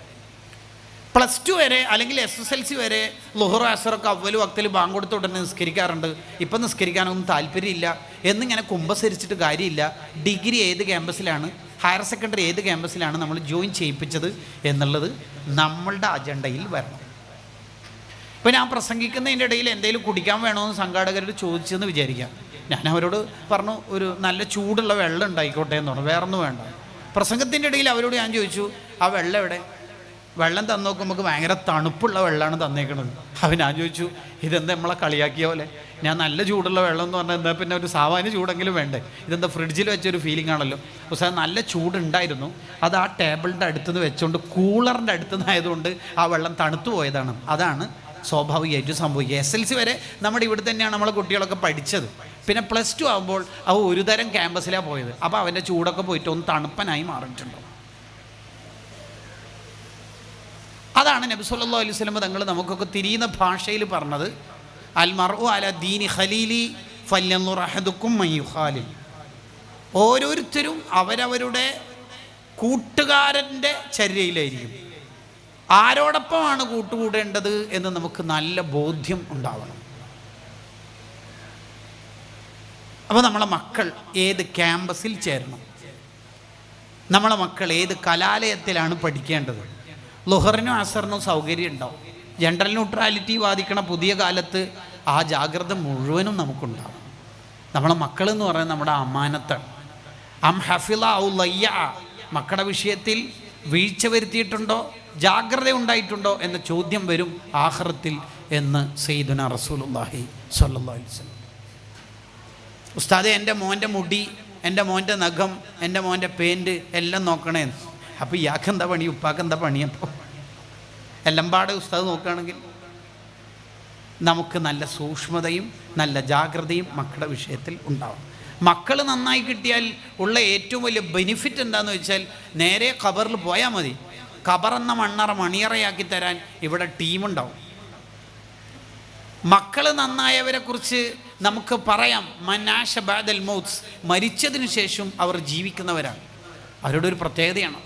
+2 വരെ അല്ലെങ്കിൽ SSLC വരെ ളുഹർ അസറൊക്കെ അവ്വലും വക്തിൽ ബാങ്ക് കൊടുത്ത ഉടനെ നിസ്കരിക്കാറുണ്ട്. ഇപ്പം നിസ്കരിക്കാനൊന്നും താല്പര്യമില്ല എന്നിങ്ങനെ കുമ്പസരിച്ചിട്ട് കാര്യമില്ല. ഡിഗ്രി ഏത് ക്യാമ്പസിലാണ്, ഹയർ സെക്കൻഡറി ഏത് ക്യാമ്പസിലാണ് നമ്മൾ ജോയിൻ ചെയ്യിപ്പിച്ചത് എന്നുള്ളത് നമ്മളുടെ അജണ്ടയിൽ വരണം. ഇപ്പം ഞാൻ പ്രസംഗിക്കുന്നതിൻ്റെ ഇടയിൽ എന്തെങ്കിലും കുടിക്കാൻ വേണമെന്ന് സംഘാടകരോട് ചോദിച്ചെന്ന് വിചാരിക്കാം. ഞാൻ അവരോട് പറഞ്ഞു, ഒരു നല്ല ചൂടുള്ള വെള്ളം ഉണ്ടായിക്കോട്ടെ എന്ന് പറഞ്ഞു, വേറൊന്നും വേണ്ട. പ്രസംഗത്തിൻ്റെ ഇടയിൽ അവരോട് ഞാൻ ചോദിച്ചു, ആ വെള്ളം എവിടെ? വെള്ളം തന്നു നോക്കുമ്പോൾ ഭയങ്കര തണുപ്പുള്ള വെള്ളമാണ് തന്നേക്കണത്. അപ്പോൾ ഞാൻ ചോദിച്ചു, ഇതെന്താ നമ്മളെ കളിയാക്കിയ പോലെ? ഞാൻ നല്ല ചൂടുള്ള വെള്ളം എന്ന് പറഞ്ഞാൽ എന്താ പിന്നെ ഒരു സാമാന്യ ചൂടെങ്കിലും വേണ്ടേ? ഇതെന്താ ഫ്രിഡ്ജിൽ വെച്ചൊരു ഫീലിംഗ് ആണല്ലോ. പക്ഷേ നല്ല ചൂടുണ്ടായിരുന്നു, അത് ആ ടേബിളിൻ്റെ അടുത്തുനിന്ന് വെച്ചുകൊണ്ട് കൂളറിൻ്റെ അടുത്തുനിന്ന് ആയതുകൊണ്ട് ആ വെള്ളം തണുത്തു പോയതാണ്. അതാണ് സ്വാഭാവികമായിട്ടും സംഭവിക്കുക. SLC വരെ നമ്മുടെ ഇവിടെ തന്നെയാണ് നമ്മളെ കുട്ടികളൊക്കെ പഠിച്ചത്. പിന്നെ +2 ആകുമ്പോൾ അവ ഒരു തരം ക്യാമ്പസിലാണ് പോയത്. അപ്പോൾ അവൻ്റെ ചൂടൊക്കെ പോയിട്ട് ഒന്ന് തണുപ്പനായി മാറിയിട്ടുണ്ടോ. അതാണ് നബി സല്ലല്ലാഹു അലൈഹി വസല്ലം തങ്ങൾ നമുക്കൊക്കെ തിരിയുന്ന ഭാഷയിൽ പറഞ്ഞത്, അൽ മർഉ അല ദീനി ഖലീലി ഫല്യൻദുർ അഹദുക്കും മൻ യുഖാലിൽ. ഓരോരുത്തരും അവരവരുടെ കൂട്ടുകാരൻ്റെ ചര്യയിലായിരിക്കും. ആരോടൊപ്പമാണ് കൂട്ടുകൂടേണ്ടത് എന്ന് നമുക്ക് നല്ല ബോധ്യം ഉണ്ടാവണം. അപ്പോൾ നമ്മളെ മക്കൾ ഏത് ക്യാമ്പസിൽ ചേരണം, നമ്മളെ മക്കൾ ഏത് കലാലയത്തിലാണ് പഠിക്കേണ്ടത്. ളുഹറിനും അസറിനും സൗകര്യം ഉണ്ടാവും. ജെൻഡർ ന്യൂട്രാലിറ്റി വാദിക്കണ പുതിയ കാലത്ത് ആ ജാഗ്രത മുഴുവനും നമുക്കുണ്ടാവും. നമ്മളെ മക്കൾ എന്ന് പറയുന്നത് നമ്മുടെ അമാനത്താണ്. അം ഹഫിള ഔ ലയ്യ, മക്കളുടെ വിഷയത്തിൽ വീഴ്ച വരുത്തിയിട്ടുണ്ടോ, ജാഗ്രത ഉണ്ടായിട്ടുണ്ടോ എന്ന ചോദ്യം വരും ആഖിറത്തിൽ എന്ന് സയ്യിദുനാ റസൂലുള്ളാഹി സ്വല്ലല്ലാഹു അലൈഹി വസല്ലം. ഉസ്താദെ, എൻ്റെ മോൻ്റെ മുടി, എൻ്റെ മോൻ്റെ നഖം, എൻ്റെ മോൻ്റെ പെയിൻറ്റ് എല്ലാം നോക്കണേ. അപ്പോൾ ഇയാൾക്ക് എന്താ പണി, ഉപ്പാക്ക് എന്താ പണി? അപ്പോൾ എല്ലാം പാടെ ഉസ്താദ് നോക്കുകയാണെങ്കിൽ നമുക്ക് നല്ല സൂക്ഷ്മതയും നല്ല ജാഗ്രതയും മക്കളുടെ വിഷയത്തിൽ ഉണ്ടാവും. മക്കൾ നന്നായി കിട്ടിയാൽ ഉള്ള ഏറ്റവും വലിയ ബെനിഫിറ്റ് എന്താണെന്ന് വെച്ചാൽ, നേരെ ഖബറിൽ പോയാൽ മതി. ഖബറെന്ന മണ്ണറ മണിയറയാക്കി തരാൻ ഇവിടെ ടീമുണ്ടാവും. മക്കൾ നന്നായവരെ കുറിച്ച് നമുക്ക് പറയാം, മനാശ ബാദൽ മൗത്ത്, മരിച്ചതിന് ശേഷം അവർ ജീവിക്കുന്നവരാണ്. അവരുടെ ഒരു പ്രത്യേകതയാണ്.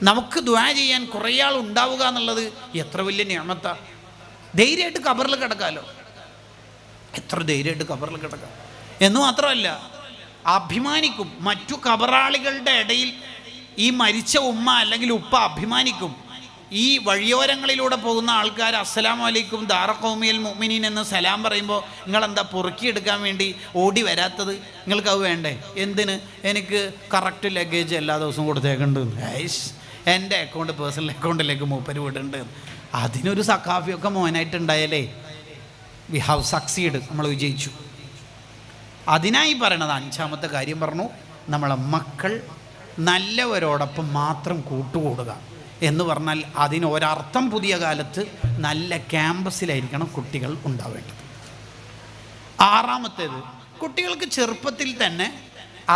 നമുക്ക് ദുആ ചെയ്യാൻ കുറേ ആൾ ഉണ്ടാവുക എന്നുള്ളത് എത്ര വലിയ നിഅമത്താ. ധൈര്യമായിട്ട് ഖബറിൽ കിടക്കാമല്ലോ, എത്ര ധൈര്യമായിട്ട് ഖബറിൽ കിടക്കാം. എന്ന് മാത്രമല്ല, അഭിമാനിക്കും. മറ്റു ഖബറാളികളുടെ ഇടയിൽ ഈ മരിച്ച ഉമ്മ അല്ലെങ്കിൽ ഉപ്പ അഭിമാനിക്കും, ഈ വഴിയോരങ്ങളിലൂടെ പോകുന്ന ആൾക്കാർ അസ്സലാമു അലൈക്കും ദാറഖൗമിയൽ മുഅ്മിനീൻ എന്ന് സലാം പറയുമ്പോൾ നിങ്ങളെന്താ പൊറുക്കിയെടുക്കാൻ വേണ്ടി ഓടി വരാത്തത്? നിങ്ങൾക്ക് അത് വേണ്ടേ? എന്തിന്? എനിക്ക് കറക്റ്റ് ലഗേജ് എല്ലാ ദിവസവും കൊടുത്തേക്കുന്നുണ്ട്. എൻ്റെ പേഴ്സണൽ അക്കൗണ്ടിലേക്ക് മൂപ്പര് വിടുന്നുണ്ട്. അതിനൊരു സഖാഫിയൊക്കെ മോനായിട്ടുണ്ടായാലേ വി ഹാവ് സക്സീഡ്, നമ്മൾ വിജയിച്ചു. അതിനായി പറയണത് 5ാമത്തെ കാര്യം പറഞ്ഞു, നമ്മളെ മക്കൾ നല്ലവരോടൊപ്പം മാത്രം കൂട്ടുകൂടുക എന്ന് പറഞ്ഞാൽ അതിനൊരർത്ഥം പുതിയ കാലത്ത് നല്ല ക്യാമ്പസിലായിരിക്കണം കുട്ടികൾ ഉണ്ടാവേണ്ടത്. 6ാമത്തേത്, കുട്ടികൾക്ക് ചെറുപ്പത്തിൽ തന്നെ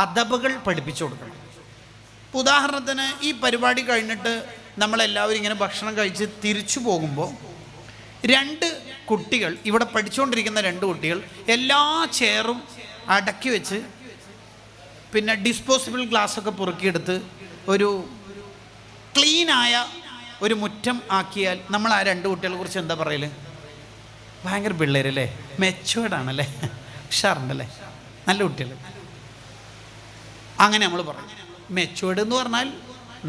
അദബുകൾ പഠിപ്പിച്ചു കൊടുക്കണം. ഉദാഹരണത്തിന് ഈ പരിപാടി കഴിഞ്ഞിട്ട് നമ്മളെല്ലാവരും ഇങ്ങനെ ഭക്ഷണം കഴിച്ച് തിരിച്ചു പോകുമ്പോൾ 2 കുട്ടികൾ, ഇവിടെ പഠിച്ചുകൊണ്ടിരിക്കുന്ന 2 കുട്ടികൾ എല്ലാ ചെയറും അടക്കി വെച്ച് പിന്നെ ഡിസ്പോസിബിൾ ഗ്ലാസ്സൊക്കെ പൊറുക്കിയെടുത്ത് ഒരു ക്ലീനായ ഒരു മുറ്റം ആക്കിയാൽ നമ്മൾ ആ 2 കുട്ടികളെ കുറിച്ച് എന്താ പറയൽ? ഭയങ്കര പിള്ളേരല്ലേ, മെച്ചുവേർഡാണല്ലേ, ഉഷാറുണ്ടല്ലേ, നല്ല കുട്ടികൾ. അങ്ങനെ നമ്മൾ പറയും. മെച്ചുവേർഡ് എന്ന് പറഞ്ഞാൽ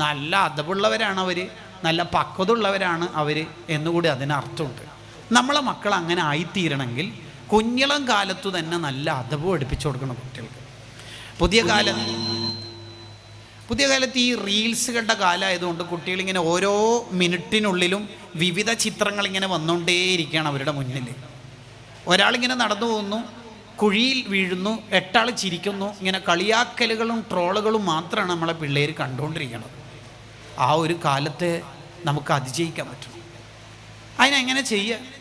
നല്ല അതവുള്ളവരാണ് അവർ, നല്ല പക്വതയുള്ളവരാണ് അവർ എന്നുകൂടി അതിനർത്ഥമുണ്ട്. നമ്മളെ മക്കൾ അങ്ങനെ ആയിത്തീരണമെങ്കിൽ കുഞ്ഞിളം കാലത്തു തന്നെ നല്ല അതവ് പഠിപ്പിച്ചു കൊടുക്കണം കുട്ടികൾക്ക്. പുതിയ കാലത്ത് ഈ റീൽസുകളുടെ കാലമായതുകൊണ്ട് കുട്ടികളിങ്ങനെ ഓരോ മിനിറ്റിനുള്ളിലും വിവിധ ചിത്രങ്ങളിങ്ങനെ വന്നുകൊണ്ടേയിരിക്കുകയാണ് അവരുടെ മുന്നിൽ. ഒരാളിങ്ങനെ നടന്നു പോകുന്നു, കുഴിയിൽ വീഴുന്നു, 8 ആൾ ചിരിക്കുന്നു. ഇങ്ങനെ കളിയാക്കലുകളും ട്രോളുകളും മാത്രമാണ് നമ്മളെ പിള്ളേർ കണ്ടുകൊണ്ടിരിക്കുന്നത്. ആ ഒരു കാലത്തെ നമുക്ക് അതിജയിക്കാൻ പറ്റും. അതിനെങ്ങനെ ചെയ്യുക?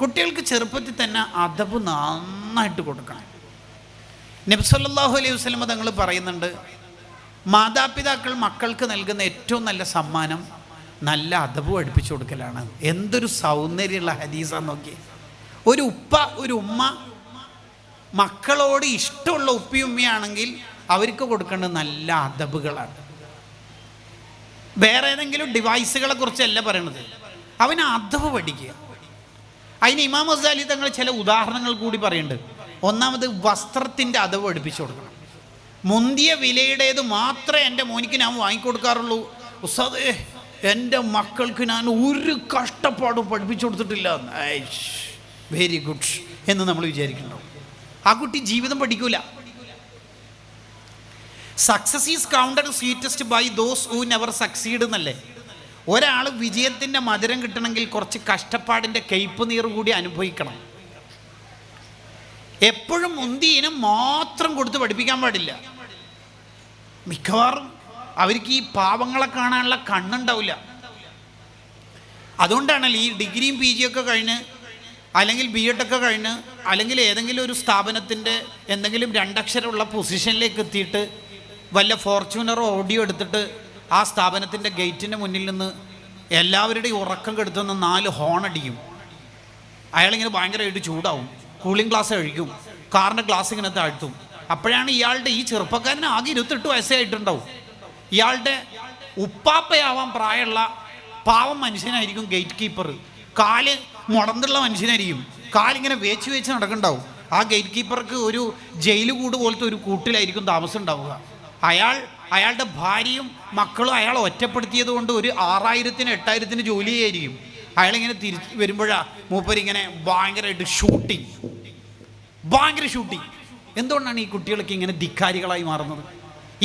കുട്ടികൾക്ക് ചെറുപ്പത്തിൽ തന്നെ അദബ് നന്നായിട്ട് കൊടുക്കണം. നബി സല്ലല്ലാഹു അലൈഹി വസല്ലം തങ്ങൾ പറയുന്നുണ്ട്, മാതാപിതാക്കൾ മക്കൾക്ക് നൽകുന്ന ഏറ്റവും നല്ല സമ്മാനം നല്ല അദബ് പഠിപ്പിച്ചു കൊടുക്കലാണ്. എന്തൊരു സൗന്ദര്യമുള്ള ഹദീസാന്ന് നോക്കി. ഒരു ഉപ്പ ഒരു ഉമ്മ മക്കളോട് ഇഷ്ടമുള്ള ഉപ്പയും ഉമ്മയാണെങ്കിൽ അവർക്ക് കൊടുക്കേണ്ടത് നല്ല അദബുകളാണ്. വേറെ ഏതെങ്കിലും ഡിവൈസുകളെ കുറിച്ചല്ല പറയണത്, അവന് അദബ് പഠിക്കുക. അതിന് ഇമാം ഗസാലി തങ്ങൾ ചില ഉദാഹരണങ്ങൾ കൂടി പറയുന്നുണ്ട്. ഒന്നാമത് വസ്ത്രത്തിൻ്റെ അദബ് പഠിപ്പിച്ചു കൊടുക്കണം. മുന്തിയ വിലയുടേത് മാത്രമേ എൻ്റെ മോനിക്ക് ഞാൻ വാങ്ങിക്കൊടുക്കാറുള്ളൂ. ഉസ്താദേ, എൻ്റെ മക്കൾക്ക് ഞാൻ ഒരു കഷ്ടപ്പാടും പഠിപ്പിച്ചു കൊടുത്തിട്ടില്ല. വെരി ഗുഡ് എന്ന് നമ്മൾ വിചാരിക്കുന്നുണ്ടോ? ആ കുട്ടി ജീവിതം പഠിക്കൂല. Success is counted sweetest by those who never succeed എന്നല്ലേ. ഒരാൾ വിജയത്തിൻ്റെ മധുരം കിട്ടണമെങ്കിൽ കുറച്ച് കഷ്ടപ്പാടിൻ്റെ കയ്പ് നീർ കൂടി അനുഭവിക്കണം. എപ്പോഴും മുന്തിയിനം മാത്രം കൊടുത്ത് പഠിപ്പിക്കാൻ പാടില്ല. മിക്കവാറും അവർക്ക് ഈ പാവങ്ങളെ കാണാനുള്ള കണ്ണുണ്ടാവില്ല. അതുകൊണ്ടാണല്ലോ ഈ ഡിഗ്രിയും PG ഒക്കെ കഴിഞ്ഞ് അല്ലെങ്കിൽ BEd ഒക്കെ കഴിഞ്ഞ് അല്ലെങ്കിൽ ഏതെങ്കിലും ഒരു സ്ഥാപനത്തിൻ്റെ എന്തെങ്കിലും 2 അക്ഷരമുള്ള പൊസിഷനിലേക്ക് എത്തിയിട്ട് വല്ല ഫോർച്യൂണറോ ഓഡിയോ എടുത്തിട്ട് ആ സ്ഥാപനത്തിൻ്റെ ഗേറ്റിൻ്റെ മുന്നിൽ നിന്ന് എല്ലാവരുടെയും ഉറക്കം കെടുത്തുന്ന 4 ഹോൺ അടിക്കും. അയാളിങ്ങനെ ഭയങ്കരമായിട്ട് ചൂടാവും, കൂളിംഗ് ഗ്ലാസ് കഴിക്കും, കാറിൻ്റെ ഗ്ലാസ് ഇങ്ങനെ താഴ്ത്തും. അപ്പോഴാണ് ഇയാളുടെ ഈ ചെറുപ്പക്കാരന് ആകെ 28 വയസ്സേ ആയിട്ടുണ്ടാവും. ഇയാളുടെ ഉപ്പാപ്പയാവാൻ പ്രായമുള്ള പാവം മനുഷ്യനായിരിക്കും ഗേറ്റ് കീപ്പർ. കാല് മുടന്തുള്ള മനുഷ്യനായിരിക്കും, കാലിങ്ങനെ വേച്ച് വേച്ച് നടക്കുന്നുണ്ടാവും. ആ ഗേറ്റ് കീപ്പർക്ക് ഒരു ജയിൽ കൂട് പോലത്തെ ഒരു കൂട്ടിലായിരിക്കും താമസം ഉണ്ടാവുക. അയാളുടെ ഭാര്യയും മക്കളും അയാളെ ഒറ്റപ്പെടുത്തിയത് കൊണ്ട് ഒരു 6000-ന് 8000-ന് ജോലി ചെയ്യായിരിക്കും. അയാളിങ്ങനെ തിരിച്ച് വരുമ്പോഴാണ് മൂപ്പരിങ്ങനെ ഭയങ്കരമായിട്ട് ഭയങ്കര ഷൂട്ടിങ്. എന്തുകൊണ്ടാണ് ഈ കുട്ടികൾക്ക് ഇങ്ങനെ ധിക്കാരികളായി മാറുന്നത്?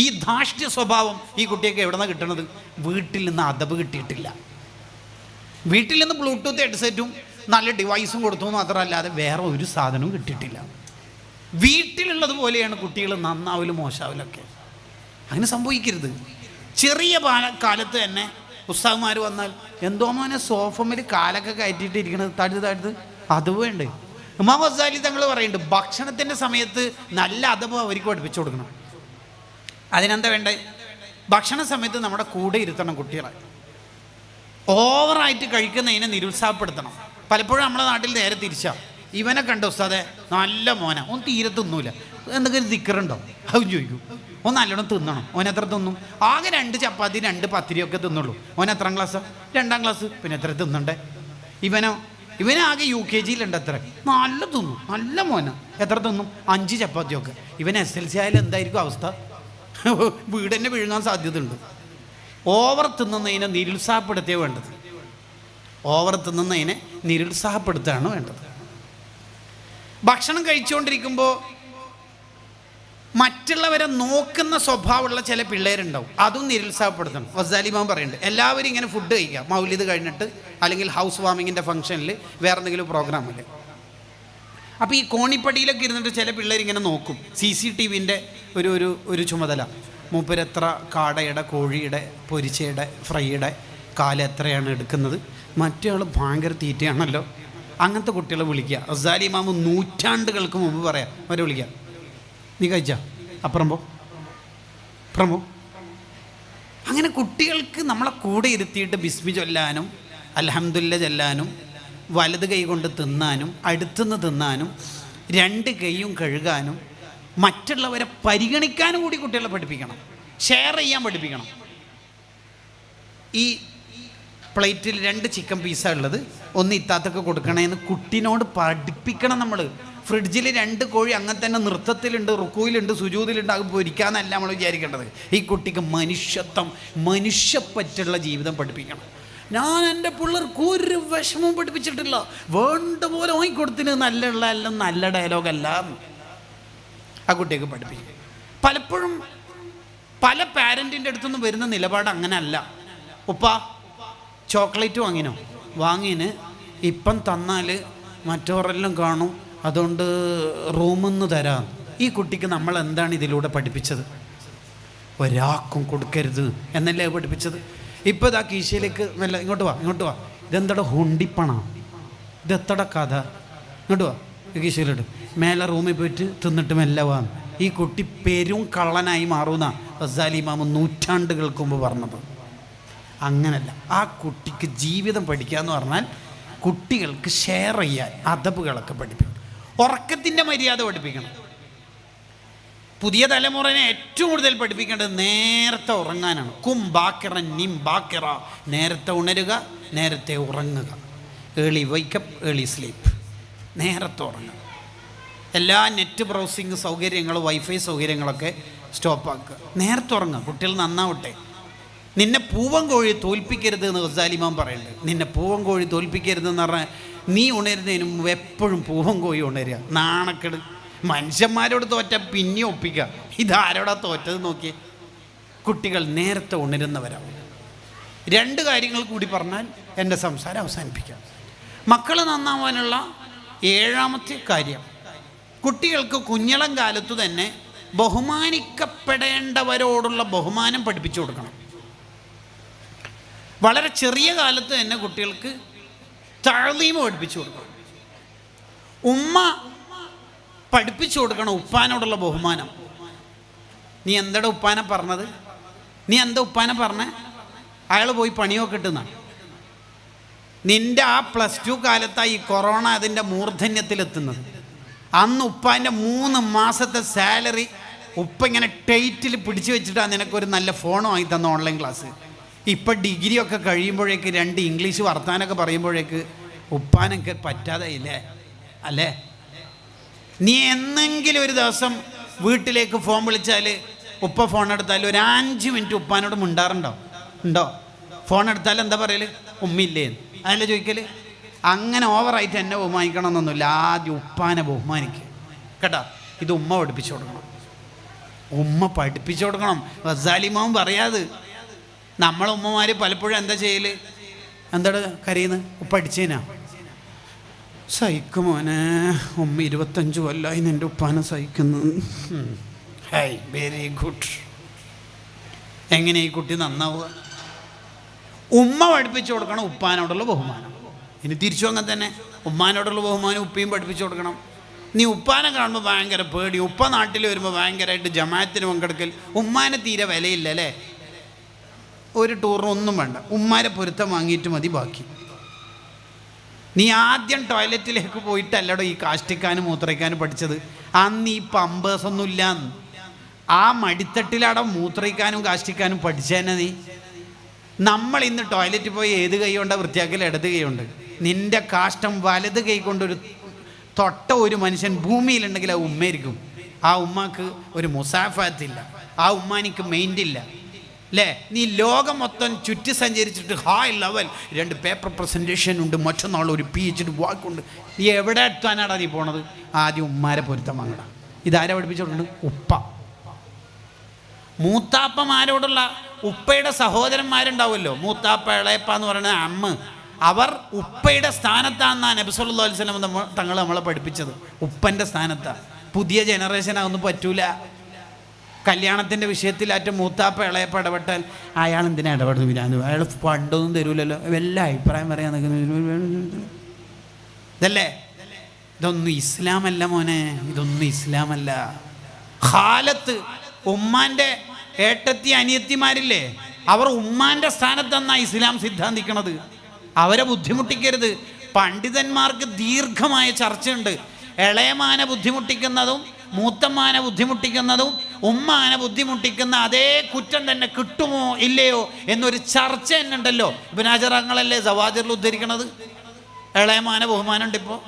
ഈ ധാർഷ്ട്യ സ്വഭാവം ഈ കുട്ടിയൊക്കെ എവിടെ നിന്നാണ് കിട്ടുന്നത്? വീട്ടിൽ നിന്ന് അദബ് കിട്ടിയിട്ടില്ല. വീട്ടിൽ നിന്ന് ബ്ലൂടൂത്ത് ഹെഡ്സെറ്റും നല്ല ഡിവൈസും കൊടുത്തു മാത്രമല്ലാതെ വേറെ ഒരു സാധനവും കിട്ടിയിട്ടില്ല. വീട്ടിലുള്ളത് പോലെയാണ് കുട്ടികൾ നന്നാവലും മോശാവലൊക്കെ. അങ്ങനെ സംഭവിക്കരുത്. ചെറിയ കാലത്ത് തന്നെ ഉസ്താദ്മാർ വന്നാൽ എന്തോ മോനെ സോഫമിൽ കാലൊക്കെ കയറ്റിയിട്ടിരിക്കണത് താഴ്ത്ത് അത് വേണ്ടേ? ഇമാം ഗസാലി തങ്ങൾ പറയുന്നുണ്ട്, ഭക്ഷണത്തിൻ്റെ സമയത്ത് നല്ല അദബ് അവർക്ക് പഠിപ്പിച്ചു കൊടുക്കണം. അതിനെന്താ വേണ്ടേ? ഭക്ഷണ സമയത്ത് നമ്മുടെ കൂടെ ഇരുത്തണം കുട്ടികളെ. ഓവറായിട്ട് കഴിക്കുന്നതിനെ നിരുത്സാഹപ്പെടുത്തണം. പലപ്പോഴും നമ്മുടെ നാട്ടിൽ നേരെ തിരിച്ചാ. ഇവനെ കണ്ട ഉസ്താദെ നല്ല മോന, ഓൻ തീരെ തിന്നൂല, എന്തെങ്കിലും ദിക്കറുണ്ടോ അതും ചോദിക്കും. ഓൻ നല്ലോണം തിന്നണം. ഓൻ എത്ര തിന്നും? ആകെ 2 ചപ്പാത്തി 2 പത്തിരിയൊക്കെ തിന്നുള്ളൂ. ഓൻ എത്രാം ക്ലാസ്സാ? 2ാം ക്ലാസ്. പിന്നെ എത്ര തിന്നണ്ടേ? ഇവനാകെ UKG-യിലുണ്ട്. എത്ര നല്ല തിന്നും, നല്ല മോന. എത്ര തിന്നും? 5 ചപ്പാത്തിയൊക്കെ. ഇവൻ SLC ആയാലും എന്തായിരിക്കും അവസ്ഥ? വീട് തന്നെ വിഴുങ്ങാൻ സാധ്യതയുണ്ട്. ഓവർ തിന്നുന്നതിനെ നിരുത്സാഹപ്പെടുത്തുക വേണ്ടത്. ഓവർ തിന്നുന്നതിനെ നിരുത്സാഹപ്പെടുത്തുകയാണ് വേണ്ടത്. ഭക്ഷണം കഴിച്ചുകൊണ്ടിരിക്കുമ്പോൾ മറ്റുള്ളവരെ നോക്കുന്ന സ്വഭാവമുള്ള ചില പിള്ളേരുണ്ടാവും, അതും നിരുത്സാഹപ്പെടുത്തണം. ഗസാലി ഇമാം പറയുന്നുണ്ട്, എല്ലാവരും ഇങ്ങനെ ഫുഡ് കഴിക്കുക മൗലിദ് കഴിഞ്ഞിട്ട്, അല്ലെങ്കിൽ ഹൗസ് വാമിങ്ങിൻ്റെ ഫംഗ്ഷനിൽ, വേറെ എന്തെങ്കിലും പ്രോഗ്രാമിൽ. അപ്പോൾ ഈ കോണിപ്പടിയിലൊക്കെ ഇരുന്നിട്ട് ചില പിള്ളേർ ഇങ്ങനെ നോക്കും. CCTVൻ്റെ ഒരു ചുമതല. മൂപ്പരെത്ര കാടയുടെ, കോഴിയുടെ, പൊരിച്ചയുടെ, ഫ്രൈയുടെ കാലം എത്രയാണ് എടുക്കുന്നത്, മറ്റേ ആൾ ഭയങ്കര തീറ്റയാണല്ലോ, അങ്ങനത്തെ കുട്ടികളെ വിളിക്കുക. ഗസാലി ഇമാം നൂറ്റാണ്ടുകൾക്ക് മുമ്പ് പറയാം, അവരെ വിളിക്കുക, നീ കഴിച്ചാ അപ്പുറം പോ. അങ്ങനെ കുട്ടികൾക്ക് നമ്മളെ കൂടെ ഇരുത്തിയിട്ട് ബിസ്മി ചൊല്ലാനും അൽഹംദുലില്ലാ ചൊല്ലാനും വലത് കൈ കൊണ്ട് തിന്നാനും അടുത്തുനിന്ന് തിന്നാനും 2 കൈയും കഴുകാനും മറ്റുള്ളവരെ പരിഗണിക്കാനും കൂടി കുട്ടികളെ പഠിപ്പിക്കണം. ഷെയർ ചെയ്യാൻ പഠിപ്പിക്കണം. ഈ പ്ലേറ്റിൽ 2 ചിക്കൻ പീസാണ് ഉള്ളത്, ഒന്ന് ഇത്താത്തൊക്കെ കൊടുക്കണേന്ന് കുട്ടിനോട് പഠിപ്പിക്കണം നമ്മൾ. ഫ്രിഡ്ജിൽ 2 കോഴി അങ്ങനെ തന്നെ നൃത്തത്തിലുണ്ട്, റുക്കൂയിലുണ്ട്, സുജൂദിലുണ്ട്, അത് പൊരിക്കാന്നല്ല നമ്മൾ വിചാരിക്കേണ്ടത്. ഈ കുട്ടിക്ക് മനുഷ്യപ്പറ്റുള്ള ജീവിതം പഠിപ്പിക്കണം. ഞാൻ എൻ്റെ പിള്ളേർക്ക് ഒരു വിഷമവും പഠിപ്പിച്ചിട്ടില്ല, വേണ്ട പോലെ വാങ്ങിക്കൊടുത്തിന്, എല്ലാം നല്ല ഡയലോഗല്ല ആ കുട്ടിക്ക് പഠിപ്പിക്കും. പലപ്പോഴും പല പാരൻറ്റിൻ്റെ അടുത്തുനിന്ന് വരുന്ന നിലപാട് അങ്ങനെ അല്ല. ഉപ്പ ചോക്ലേറ്റ് വാങ്ങിന് ഇപ്പം തന്നാൽ മറ്റവരെല്ലാം കാണും, അതുകൊണ്ട് റൂമിൽ നിന്ന് തരാം. ഈ കുട്ടിക്ക് നമ്മൾ എന്താണ് ഇതിലൂടെ പഠിപ്പിച്ചത്? ഒരാൾക്കും കൊടുക്കരുത് എന്നല്ലേ പഠിപ്പിച്ചത്. ഇപ്പോൾ ഇതാ കീശയിലേക്ക് മെല്ലെ ഇങ്ങോട്ട് വാ, ഇതെന്തടാ ഹുണ്ടിപ്പണ, ഇതെത്തട കഥ, ഇങ്ങോട്ട് വാ, കീശയിലിട്ട് മേലെ റൂമിൽ പോയിട്ട് തിന്നിട്ട് മെല്ലെ വാ. ഈ കുട്ടി പെരും കള്ളനായി മാറുന്ന ഗസാലി ഇമാം നൂറ്റാണ്ടുകൾക്ക് മുമ്പ് പറഞ്ഞത്. അങ്ങനല്ല. ആ കുട്ടിക്ക് ജീവിതം പഠിക്കുക എന്ന് പറഞ്ഞാൽ കുട്ടികൾക്ക് ഷെയർ ചെയ്യാൻ അദബുകളൊക്കെ പഠിപ്പിക്കണം. ഉറക്കത്തിൻ്റെ മര്യാദ പഠിപ്പിക്കണം. പുതിയ തലമുറനെ ഏറ്റവും കൂടുതൽ പഠിപ്പിക്കേണ്ടത് നേരത്തെ ഉറങ്ങാനാണ്. ബാക്കിറൻ നിം ബാക്കിറ, നേരത്തെ ഉണരുക, നേരത്തെ ഉറങ്ങുക. Early വൈക്കപ്പ്, early sleep. നേരത്തെ ഉറങ്ങുക. എല്ലാ നെറ്റ് ബ്രൗസിങ് സൗകര്യങ്ങളും വൈഫൈ സൗകര്യങ്ങളൊക്കെ സ്റ്റോപ്പാക്കുക. നേരത്തെ ഉറങ്ങുക. കുട്ടികൾ നന്നാവട്ടെ. നിന്നെ പൂവൻ കോഴി തോൽപ്പിക്കരുത് എന്ന് ഗസാലി ഇമാം പറയുന്നുണ്ട്. നിന്നെ പൂവൻ കോഴി തോൽപ്പിക്കരുതെന്ന് പറഞ്ഞാൽ നീ ഉണരുന്നതിന് മുമ്പ് എപ്പോഴും പൂവൻ കോഴി ഉണരുക. നാണക്കെട്. മനുഷ്യന്മാരോട് തോറ്റ പിന്നെ ഒപ്പിക്കുക. ഇതാരോടാ തോറ്റത് നോക്കിയേ. കുട്ടികൾ നേരത്തെ ഉണരുന്നവരാവും. 2 കാര്യങ്ങൾ കൂടി പറഞ്ഞാൽ എൻ്റെ സംസാരം അവസാനിപ്പിക്കാം. മക്കൾ നന്നാവാനുള്ള 7ാമത്തെ കാര്യം, കുട്ടികൾക്ക് കുഞ്ഞിളം കാലത്തു തന്നെ ബഹുമാനിക്കപ്പെടേണ്ടവരോടുള്ള ബഹുമാനം പഠിപ്പിച്ചു കൊടുക്കണം. വളരെ ചെറിയ കാലത്ത് തന്നെ കുട്ടികൾക്ക് തഅ്ലീം പഠിപ്പിച്ചു കൊടുക്കണം. ഉമ്മ പഠിപ്പിച്ചു കൊടുക്കണം ഉപ്പാനോടുള്ള ബഹുമാനം. നീ എന്താ ഉപ്പാനെ പറഞ്ഞത്? നീ എന്താ ഉപ്പാനെ പറഞ്ഞേ? അയാൾ പോയി പണിയൊക്കെ ഇട്ടുന്ന. നിൻ്റെ ആ +2 കാലത്തായി ഈ കൊറോണ അതിൻ്റെ മൂർധന്യത്തിലെത്തുന്നത്. അന്ന് ഉപ്പാൻ്റെ 3 മാസത്തെ സാലറി ഉപ്പ ഇങ്ങനെ ടൈറ്റിൽ പിടിച്ചു വെച്ചിട്ടാണ് നിനക്കൊരു നല്ല ഫോൺ വാങ്ങി തന്ന ഓൺലൈൻ ക്ലാസ്. ഇപ്പം ഡിഗ്രിയൊക്കെ കഴിയുമ്പോഴേക്ക് 2 ഇംഗ്ലീഷ് വർത്താനൊക്കെ പറയുമ്പോഴേക്ക് ഉപ്പാനൊക്കെ പറ്റാതായില്ലേ അല്ലേ? നീ എന്നെങ്കിലും ഒരു ദിവസം വീട്ടിലേക്ക് ഫോൺ വിളിച്ചാൽ, ഉപ്പ ഫോൺ എടുത്താൽ ഒരു 5 മിനിറ്റ് ഉപ്പാനോട് ഉണ്ടോ? ഫോൺ എടുത്താൽ എന്താ പറയൽ? ഉമ്മയില്ലേ അതല്ലേ ചോദിക്കൽ. അങ്ങനെ ഓവറായിട്ട് എന്നെ ബഹുമാനിക്കണമെന്നൊന്നുമില്ല. ആദ്യം ഉപ്പാനെ ബഹുമാനിക്കുക കേട്ടോ. ഇത് ഉമ്മ പഠിപ്പിച്ചു കൊടുക്കണം. ഗസാലി ഇമാം പറയാത്. നമ്മളെ ഉമ്മമാർ പലപ്പോഴും എന്താ ചെയ്യൽ? എന്താണ് കരയുന്നത്? ഉപ്പ അടിച്ചേനാ? സഹിക്കുമോനെ, ഉമ്മ 25 കൊല്ലമായി നിൻ്റെ ഉപ്പാനെ സഹിക്കുന്നു. Very good. എങ്ങനെ ഈ കുട്ടി നന്നാവുക? ഉമ്മ പഠിപ്പിച്ചു കൊടുക്കണം ഉപ്പാനോടുള്ള ബഹുമാനം. ഇനി തിരിച്ചു അങ്ങനെ തന്നെ ഉമ്മാനോടുള്ള ബഹുമാനം ഉപ്പയും പഠിപ്പിച്ചു കൊടുക്കണം. നീ ഉപ്പാനെ കാണുമ്പോൾ ഭയങ്കര പേടി, ഉപ്പ നാട്ടിൽ വരുമ്പോൾ ഭയങ്കരമായിട്ട് ജമാഅത്തിന് പങ്കെടുക്കൽ. ഉമ്മാനെ തീരെ വിലയില്ല അല്ലേ? ഒരു ടൂറിനൊന്നും വേണ്ട, ഉമ്മാരെ പൊരുത്തം വാങ്ങിയിട്ട് മതി ബാക്കി. നീ ആദ്യം ടോയ്ലറ്റിലേക്ക് പോയിട്ടല്ലടോ ഈ കാഷ്ടിക്കാനും മൂത്രയ്ക്കാനും പഠിച്ചത്. അന്ന് ഈ പമ്പേഴ്സൊന്നും ഇല്ല. ആ മടിത്തട്ടിലവിടെ മൂത്രയ്ക്കാനും കാഷ്ടിക്കാനും പഠിച്ചതന്നെ നീ. നമ്മൾ ഇന്ന് ടോയ്ലറ്റിൽ പോയി ഏത് കൈ കൊണ്ടാണ് വൃത്തിയാക്കൽ? ഇടത് കൈ കൊണ്ട്. നിൻ്റെ കാഷ്ടം വലത് കൈ കൊണ്ടൊരു ഒരു മനുഷ്യൻ ഭൂമിയിലുണ്ടെങ്കിൽ ആ ഉമ്മയായിരിക്കും. ആ ഉമ്മാക്ക് ഒരു മുസാഫാത്തില്ല, ആ ഉമ്മാനിക്ക് മെയിൻ്റില്ല. അല്ലേ? നീ ലോകം മൊത്തം ചുറ്റി സഞ്ചരിച്ചിട്ട് ഹൈ ലെവൽ 2 പേപ്പർ പ്രസൻറ്റേഷൻ ഉണ്ട്, മറ്റന്നാൾ ഒരു PhD വാക്കുണ്ട്. നീ എവിടെ എത്താനാടാ നീ പോണത്? ആദ്യം ഉമ്മാരെ പൊരുത്തം വാങ്ങണം. ഇതാരെ പഠിപ്പിച്ചിട്ടുണ്ട്? ഉപ്പ. മൂത്താപ്പമാരോടുള്ള ഉപ്പയുടെ സഹോദരന്മാരുണ്ടാവുമല്ലോ, മൂത്താപ്പ ഇളയപ്പ എന്ന് പറയുന്നത് അമ്മ, അവർ ഉപ്പയുടെ സ്ഥാനത്താണെന്നാണ് നബി സല്ലല്ലാഹു അലൈഹി വസല്ലം തങ്ങൾ നമ്മളെ പഠിപ്പിച്ചത്. ഉപ്പൻ്റെ സ്ഥാനത്താണ്. പുതിയ ജനറേഷനൊന്നും പറ്റൂല. കല്യാണത്തിൻ്റെ വിഷയത്തിലാറ്റ മൂത്താപ്പ ഇളയപ്പ ഇടപെട്ടാൽ അയാൾ എന്തിനാ ഇടപെടുന്നു? പിന്നെ അയാൾ പണ്ടൊന്നും തരൂലല്ലോ, വല്ല അഭിപ്രായം പറയാൻ നിൽക്കുന്ന ഇതല്ലേ? ഇതൊന്നും ഇസ്ലാമല്ല മോനെ, ഇതൊന്നും ഇസ്ലാമല്ല. ഖാലത്ത്, ഉമ്മാൻ്റെ ഏട്ടത്തി അനിയത്തിമാരില്ലേ, അവർ ഉമ്മാൻ്റെ സ്ഥാനത്തെന്നാ ഇസ്ലാം സിദ്ധാന്തിക്കണത്. അവരെ ബുദ്ധിമുട്ടിക്കരുത്. പണ്ഡിതന്മാർക്ക് ദീർഘമായ ചർച്ചയുണ്ട്. ഇളയമാനെ ബുദ്ധിമുട്ടിക്കുന്നതും മൂത്തമ്മാനെ ബുദ്ധിമുട്ടിക്കുന്നതും ഉമ്മാനെ ബുദ്ധിമുട്ടിക്കുന്ന അതേ കുറ്റം തന്നെ കിട്ടുമോ ഇല്ലയോ എന്നൊരു ചർച്ച തന്നെ ഉണ്ടല്ലോ. ഇബ്നു ഹജർ തങ്ങളല്ലേ സവാജിറിൽ ഉദ്ധരിക്കണത്. ഇളയമാനെ ബഹുമാനമുണ്ട് ഇപ്പോൾ,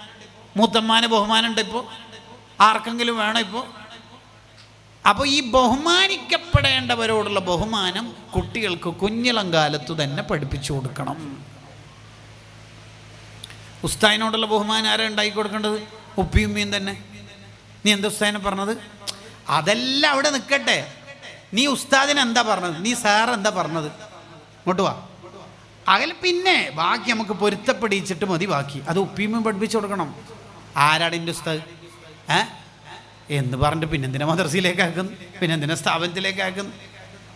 മൂത്തമ്മാനെ ബഹുമാനമുണ്ട് ഇപ്പോൾ, ആർക്കെങ്കിലും വേണം ഇപ്പോൾ. അപ്പോൾ ഈ ബഹുമാനിക്കപ്പെടേണ്ടവരോടുള്ള ബഹുമാനം കുട്ടികൾക്ക് കുഞ്ഞിളം കാലത്തു തന്നെ പഠിപ്പിച്ചു കൊടുക്കണം. ഉസ്താദിനോടുള്ള ബഹുമാനം ആരാ ഉണ്ടാക്കി കൊടുക്കേണ്ടത്? ഉപ്പിയും ഉമ്മയും തന്നെ. നീ എന്താ ഉസ്താദിനെ പറഞ്ഞത്? അതെല്ലാം അവിടെ നിൽക്കട്ടെ. നീ ഉസ്താദിന് എന്താ പറഞ്ഞത്? നീ സാർ എന്താ പറഞ്ഞത്? ഇങ്ങോട്ട് വാ. അതിൽ പിന്നെ ബാക്കി നമുക്ക് പൊരുത്തപ്പെടിച്ചിട്ട് മതി. ബാക്കി അത് ഉപ്പിയും പഠിപ്പിച്ചു കൊടുക്കണം. ആരാണ് എൻ്റെ ഉസ്താദ് എന്ന് പറഞ്ഞിട്ട് പിന്നെന്തിനാ മദ്രസയിലേക്ക് ആക്കുന്നു? പിന്നെന്തിനാ സ്ഥാപനത്തിലേക്ക് ആക്കുന്നു?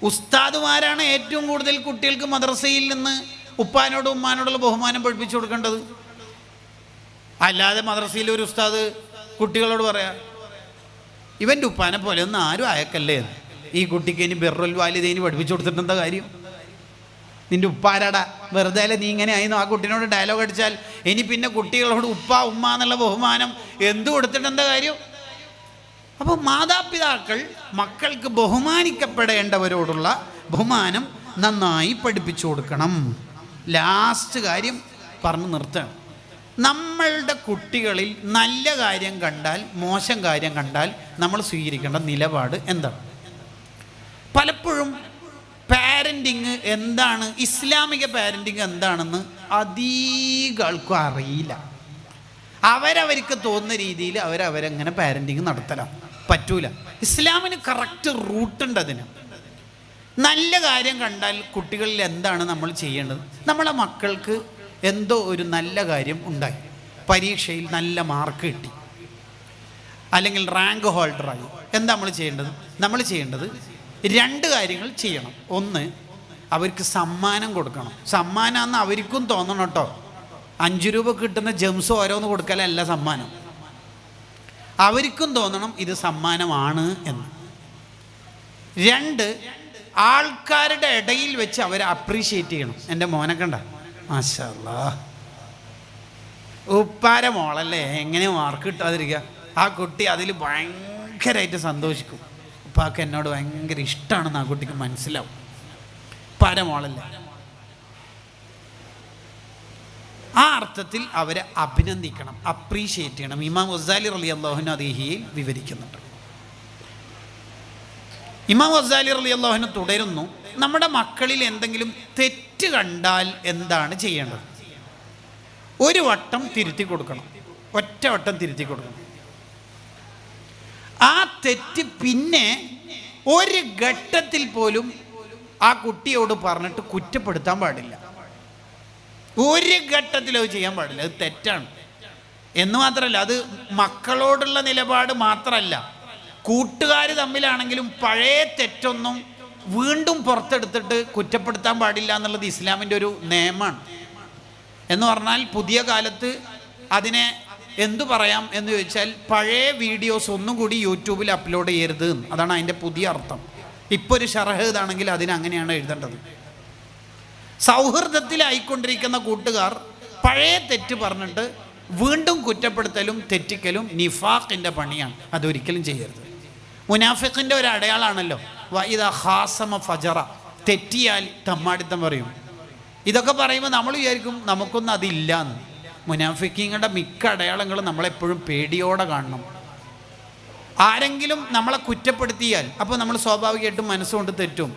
ഉസ്താദുമാരാണ് ഏറ്റവും കൂടുതൽ കുട്ടികൾക്ക് മദ്രസയിൽ നിന്ന് ഉപ്പാനോടും ഉമ്മാനോടുള്ള ബഹുമാനം പഠിപ്പിച്ചു കൊടുക്കേണ്ടത്. അല്ലാതെ മദ്രസയിൽ ഒരു ഉസ്താദ് കുട്ടികളോട് പറയാ ഇവൻ്റെ ഉപ്പാനെ പോലെ ഒന്നും ആരും അയക്കല്ലേ, ഈ കുട്ടിക്ക് ഇനി ബിർറുൽ വാലിദൈനി പഠിപ്പിച്ചു കൊടുത്തിട്ട് എന്താ കാര്യം? നിൻ്റെ ഉപ്പാരാടാ, വെറുതെ അല്ലേ നീ ഇങ്ങനെ ആയിരുന്നു. ആ കുട്ടീനോട് ഡയലോഗ് അടിച്ചാൽ ഇനി പിന്നെ കുട്ടികളോട് ഉപ്പ ഉമ്മ എന്നുള്ള ബഹുമാനം എന്ത് കൊടുത്തിട്ട് എന്താ കാര്യം? അപ്പോൾ മാതാപിതാക്കൾ മക്കൾക്ക് ബഹുമാനിക്കപ്പെടേണ്ടവരോടുള്ള ബഹുമാനം നന്നായി പഠിപ്പിച്ചു കൊടുക്കണം. ലാസ്റ്റ് കാര്യം പറഞ്ഞു നിർത്തണം. നമ്മളുടെ കുട്ടികളിൽ നല്ല കാര്യം കണ്ടാൽ മോശം കാര്യം കണ്ടാൽ നമ്മൾ സ്വീകരിക്കേണ്ട നിലപാട് എന്താണ്? പലപ്പോഴും പാരൻറ്റിങ് എന്താണ്, ഇസ്ലാമിക പാരൻറ്റിങ് എന്താണെന്ന് അധികം ആൾക്കും അറിയില്ല. അവരവർക്ക് തോന്നുന്ന രീതിയിൽ അവരവരങ്ങനെ പാരൻറ്റിങ് നടത്തലാണ്. പറ്റൂല. ഇസ്ലാമിന് കറക്റ്റ് റൂട്ടുണ്ട്. അതിന് നല്ല കാര്യം കണ്ടാൽ കുട്ടികളിൽ എന്താണ് നമ്മൾ ചെയ്യേണ്ടത്? നമ്മളെ മക്കൾക്ക് എന്തോ ഒരു നല്ല കാര്യം ഉണ്ടായി, പരീക്ഷയിൽ നല്ല മാർക്ക് കിട്ടി, അല്ലെങ്കിൽ റാങ്ക് ഹോൾഡറായി. എന്താ നമ്മൾ ചെയ്യേണ്ടത്? നമ്മൾ ചെയ്യേണ്ടത് 2 കാര്യങ്ങൾ ചെയ്യണം. ഒന്ന്, അവർക്ക് സമ്മാനം കൊടുക്കണം. സമ്മാനം എന്ന് അവർക്കും തോന്നണം കേട്ടോ. 5 രൂപ കിട്ടുന്ന ജെംസ് ഓരോന്ന് കൊടുക്കലല്ല സമ്മാനം. അവർക്കും തോന്നണം ഇത് സമ്മാനമാണ് എന്ന്. 2, ആൾക്കാരുടെ ഇടയിൽ വെച്ച് അവരെ അപ്രീഷിയേറ്റ് ചെയ്യണം. എൻ്റെ മോനെ കണ്ട, മാഷാ അല്ലാഹ്, ഉപ്പാര മോളല്ലേ, എങ്ങനെ മാർക്ക് കിട്ടാതിരിക്കുക? ആ കുട്ടി അതിൽ ഭയങ്കരമായിട്ട് സന്തോഷിക്കും. ഉപ്പാക്ക് എന്നോട് ഭയങ്കര ഇഷ്ടമാണെന്ന് ആ കുട്ടിക്ക് മനസ്സിലാവും. ഉപ്പാര മോളല്ലേ. ആ അർത്ഥത്തിൽ അവരെ അഭിനന്ദിക്കണം, അപ്രീഷിയേറ്റ് ചെയ്യണം. ഇമാം ഗസാലി റളിയല്ലാഹു അൻഹു അതിഹിയിൽ വിവരിക്കുന്നുണ്ട്. ഇമാം ഗസാലി റളിയല്ലാഹു അൻഹു തുടരുന്നു, നമ്മുടെ മക്കളിൽ എന്തെങ്കിലും തെറ്റ് കണ്ടാൽ എന്താണ് ചെയ്യേണ്ടത്? ഒരു വട്ടം തിരുത്തി കൊടുക്കണം, ഒറ്റ വട്ടം തിരുത്തി കൊടുക്കണം. ആ തെറ്റ് പിന്നെ ഒരു ഘട്ടത്തിൽ പോലും ആ കുട്ടിയോട് പറഞ്ഞിട്ട് കുറ്റപ്പെടുത്താൻ പാടില്ല. ഒരു ഘട്ടത്തിലും അത് ചെയ്യാൻ പാടില്ല. അത് തെറ്റാണ് എന്ന് മാത്രമല്ല, അത് മക്കളോടുള്ള നിലപാട് മാത്രമല്ല, കൂട്ടുകാർ തമ്മിലാണെങ്കിലും പഴയ തെറ്റൊന്നും വീണ്ടും പുറത്തെടുത്തിട്ട് കുറ്റപ്പെടുത്താൻ പാടില്ല എന്നുള്ളത് ഇസ്ലാമിൻ്റെ ഒരു നിയമമാണ്. എന്ന് പറഞ്ഞാൽ പുതിയ കാലത്ത് അതിനെ എന്തു പറയാം എന്ന് ചോദിച്ചാൽ, പഴയ വീഡിയോസ് ഒന്നും കൂടി യൂട്യൂബിൽ അപ്ലോഡ് ചെയ്യരുത്, അതാണ് അതിൻ്റെ പുതിയ അർത്ഥം. ഇപ്പോൾ ഒരു ഷറഹ് ഇതാണെങ്കിൽ അതിനങ്ങനെയാണ് എഴുതേണ്ടത്. സൗഹൃദത്തിലായിക്കൊണ്ടിരിക്കുന്ന കൂട്ടുകാർ പഴയ തെറ്റ് പറഞ്ഞിട്ട് വീണ്ടും കുറ്റപ്പെടുത്തലും തെറ്റിക്കലും നിഫാഖിൻ്റെ പണിയാണ്. അതൊരിക്കലും ചെയ്യരുത്. മുനാഫിഖിൻ്റെ ഒരു അടയാളാണല്ലോ വഇദാ ഖാസമ ഫജറ, തെറ്റിയാൽ തമ്മാടിത്തം പറയും. ഇതൊക്കെ പറയുമ്പോൾ നമ്മൾ വിചാരിക്കും നമുക്കൊന്നും അതില്ല എന്ന്. മുനാഫിഖീങ്ങളുടെ മിക്ക അടയാളങ്ങളും നമ്മളെപ്പോഴും പേടിയോടെ കാണണം. ആരെങ്കിലും നമ്മളെ കുറ്റപ്പെടുത്തിയാൽ അപ്പോൾ നമ്മൾ സ്വാഭാവികമായിട്ടും മനസ്സുകൊണ്ട് തെറ്റും.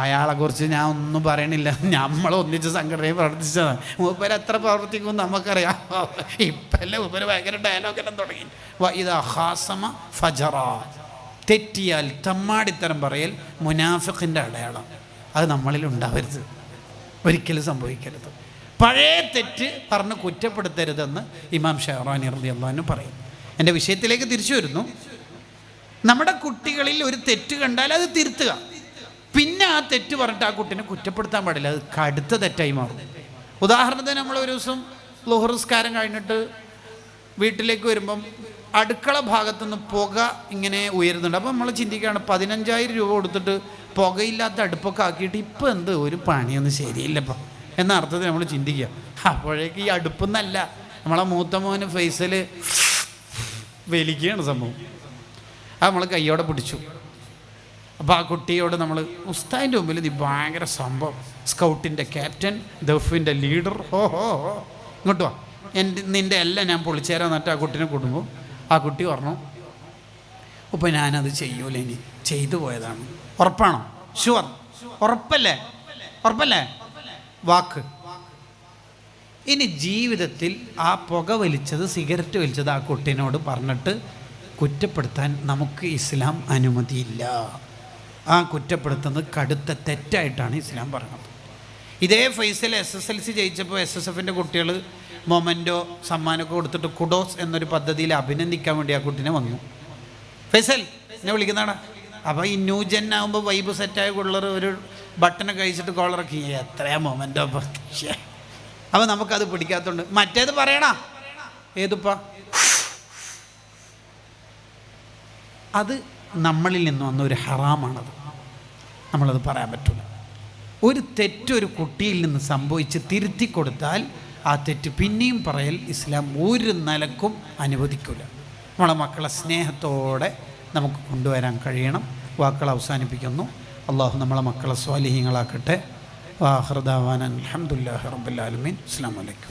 അയാളെക്കുറിച്ച് ഞാൻ ഒന്നും പറയണില്ല, നമ്മൾ ഒന്നിച്ച് സംഘടനയിൽ പ്രവർത്തിച്ചതാണ്. മൂപ്പര് എത്ര പ്രവർത്തിക്കും നമുക്കറിയാം. ഇപ്പല്ലേ മൂപ്പര് ഭയങ്കര ഡയലോഗെല്ലാം തുടങ്ങി. ഇത് ഹാസമ ഫജറ, തെറ്റിയാൽ തമ്മാടിത്തരം പറയൽ മുനാഫിഖിൻ്റെ അടയാളം. അത് നമ്മളിൽ ഉണ്ടാവരുത്, ഒരിക്കലും സംഭവിക്കരുത്. പഴയ തെറ്റ് പറഞ്ഞ് കുറ്റപ്പെടുത്തരുതെന്ന് ഇമാം ഷഹറാനി റളിയല്ലാഹു അൻഹു പറയും. എൻ്റെ വിഷയത്തിലേക്ക് തിരിച്ചു വരുന്നു. നമ്മുടെ കുട്ടികളിൽ ഒരു തെറ്റ് കണ്ടാൽ അത് തിരുത്തുക. പിന്നെ ആ തെറ്റ് പറഞ്ഞിട്ട് ആ കുട്ടീനെ കുറ്റപ്പെടുത്താൻ പാടില്ല, അത് കടുത്ത തെറ്റായി മാറും. ഉദാഹരണത്തിന് നമ്മൾ ഒരു ദിവസം ളുഹർ നിസ്കാരം കഴിഞ്ഞിട്ട് വീട്ടിലേക്ക് വരുമ്പം അടുക്കള ഭാഗത്തുനിന്ന് പുക ഇങ്ങനെ ഉയരുന്നുണ്ട്. അപ്പോൾ നമ്മൾ ചിന്തിക്കുകയാണ് 15,000 രൂപ കൊടുത്തിട്ട് പുകയില്ലാത്ത അടുപ്പൊക്കെ ആക്കിയിട്ട് ഇപ്പം എന്ത് ഒരു പണിയൊന്നും ശരിയില്ലപ്പം എന്ന അർത്ഥത്തിൽ നമ്മൾ ചിന്തിക്കുക. അപ്പോഴേക്ക് ഈ അടുപ്പൊന്നല്ല, നമ്മളെ മൂത്ത മോന് ഫേസിൽ വലിക്കുകയാണ് സംഭവം. അത് നമ്മൾ കയ്യോടെ പിടിച്ചു. അപ്പോൾ ആ കുട്ടിയോട് നമ്മൾ ഉസ്താദിൻ്റെ മുമ്പിൽ ഇത് ഭയങ്കര സംഭവം, സ്കൗട്ടിൻ്റെ ക്യാപ്റ്റൻ, ദഫിൻ്റെ ലീഡർ, ഇങ്ങോട്ട് വാ, നിൻ്റെ എല്ലാം ഞാൻ പൊളിച്ചേരാൻ എന്നിട്ട് ആ കുട്ടീനെ കൊടുക്കുമ്പോൾ ആ കുട്ടി പറഞ്ഞു, അപ്പോൾ ഞാനത് ചെയ്യൂല, ഇനി ചെയ്തു പോയതാണ്. ഉറപ്പാണോ? ഷുവർ? ഉറപ്പല്ലേ? ഉറപ്പല്ലേ? വാക്ക്. ഇനി ജീവിതത്തിൽ ആ പുക വലിച്ചത്, സിഗരറ്റ് വലിച്ചത് ആ കുട്ടീനോട് പറഞ്ഞിട്ട് കുറ്റപ്പെടുത്താൻ നമുക്ക് ഇസ്ലാം അനുമതിയില്ല. ആ കുറ്റപ്പെടുത്തുന്നത് കടുത്ത തെറ്റായിട്ടാണ് ഇസ്ലാം പറയുന്നത്. ഇതേ ഫൈസൽ SSLC ജയിച്ചപ്പോൾ SSFൻ്റെ കുട്ടികൾ മൊമെൻറ്റോ സമ്മാനമൊക്കെ കൊടുത്തിട്ട് കുഡോസ് എന്നൊരു പദ്ധതിയിൽ അഭിനന്ദിക്കാൻ വേണ്ടി ആ കുട്ടീനെ വന്നു. ഫൈസൽ എന്നെ വിളിക്കുന്നതാണ്. അപ്പോൾ ഈ ന്യൂ ജെൻ ആകുമ്പോൾ വൈബ് സെറ്റായ കൊള്ളർ ഒരു ബട്ടനെ കഴിച്ചിട്ട് കോളറൊക്കെ എത്രയാ മൊമെൻറ്റോ. അപ്പോൾ നമുക്കത് പിടിക്കാത്തതുകൊണ്ട് മറ്റേത് പറയണ ഏതുപ്പാ, അത് നമ്മളിൽ നിന്ന് വന്ന ഒരു ഹറാമാണത്, നമ്മളത് പറയാൻ പറ്റില്ല. ഒരു തെറ്റൊരു കുട്ടിയിൽ നിന്ന് സംഭവിച്ച് തിരുത്തി കൊടുത്താൽ ആ തെറ്റ് പിന്നെയും പറയൽ ഇസ്ലാം ഒരു നിലക്കും അനുവദിക്കില്ല. നമ്മളെ മക്കളെ സ്നേഹത്തോടെ നമുക്ക് കൊണ്ടുവരാൻ കഴിയണം. വാക്കുകൾ അവസാനിപ്പിക്കുന്നു. അള്ളാഹു നമ്മളെ മക്കളെ സ്വാലിഹീങ്ങളാക്കട്ടെ. വാഖിറു ദഅവാനാ അൽഹംദുലില്ലാഹി റബ്ബിൽ ആലമീൻ. അസ്സലാമു അലൈക്കും.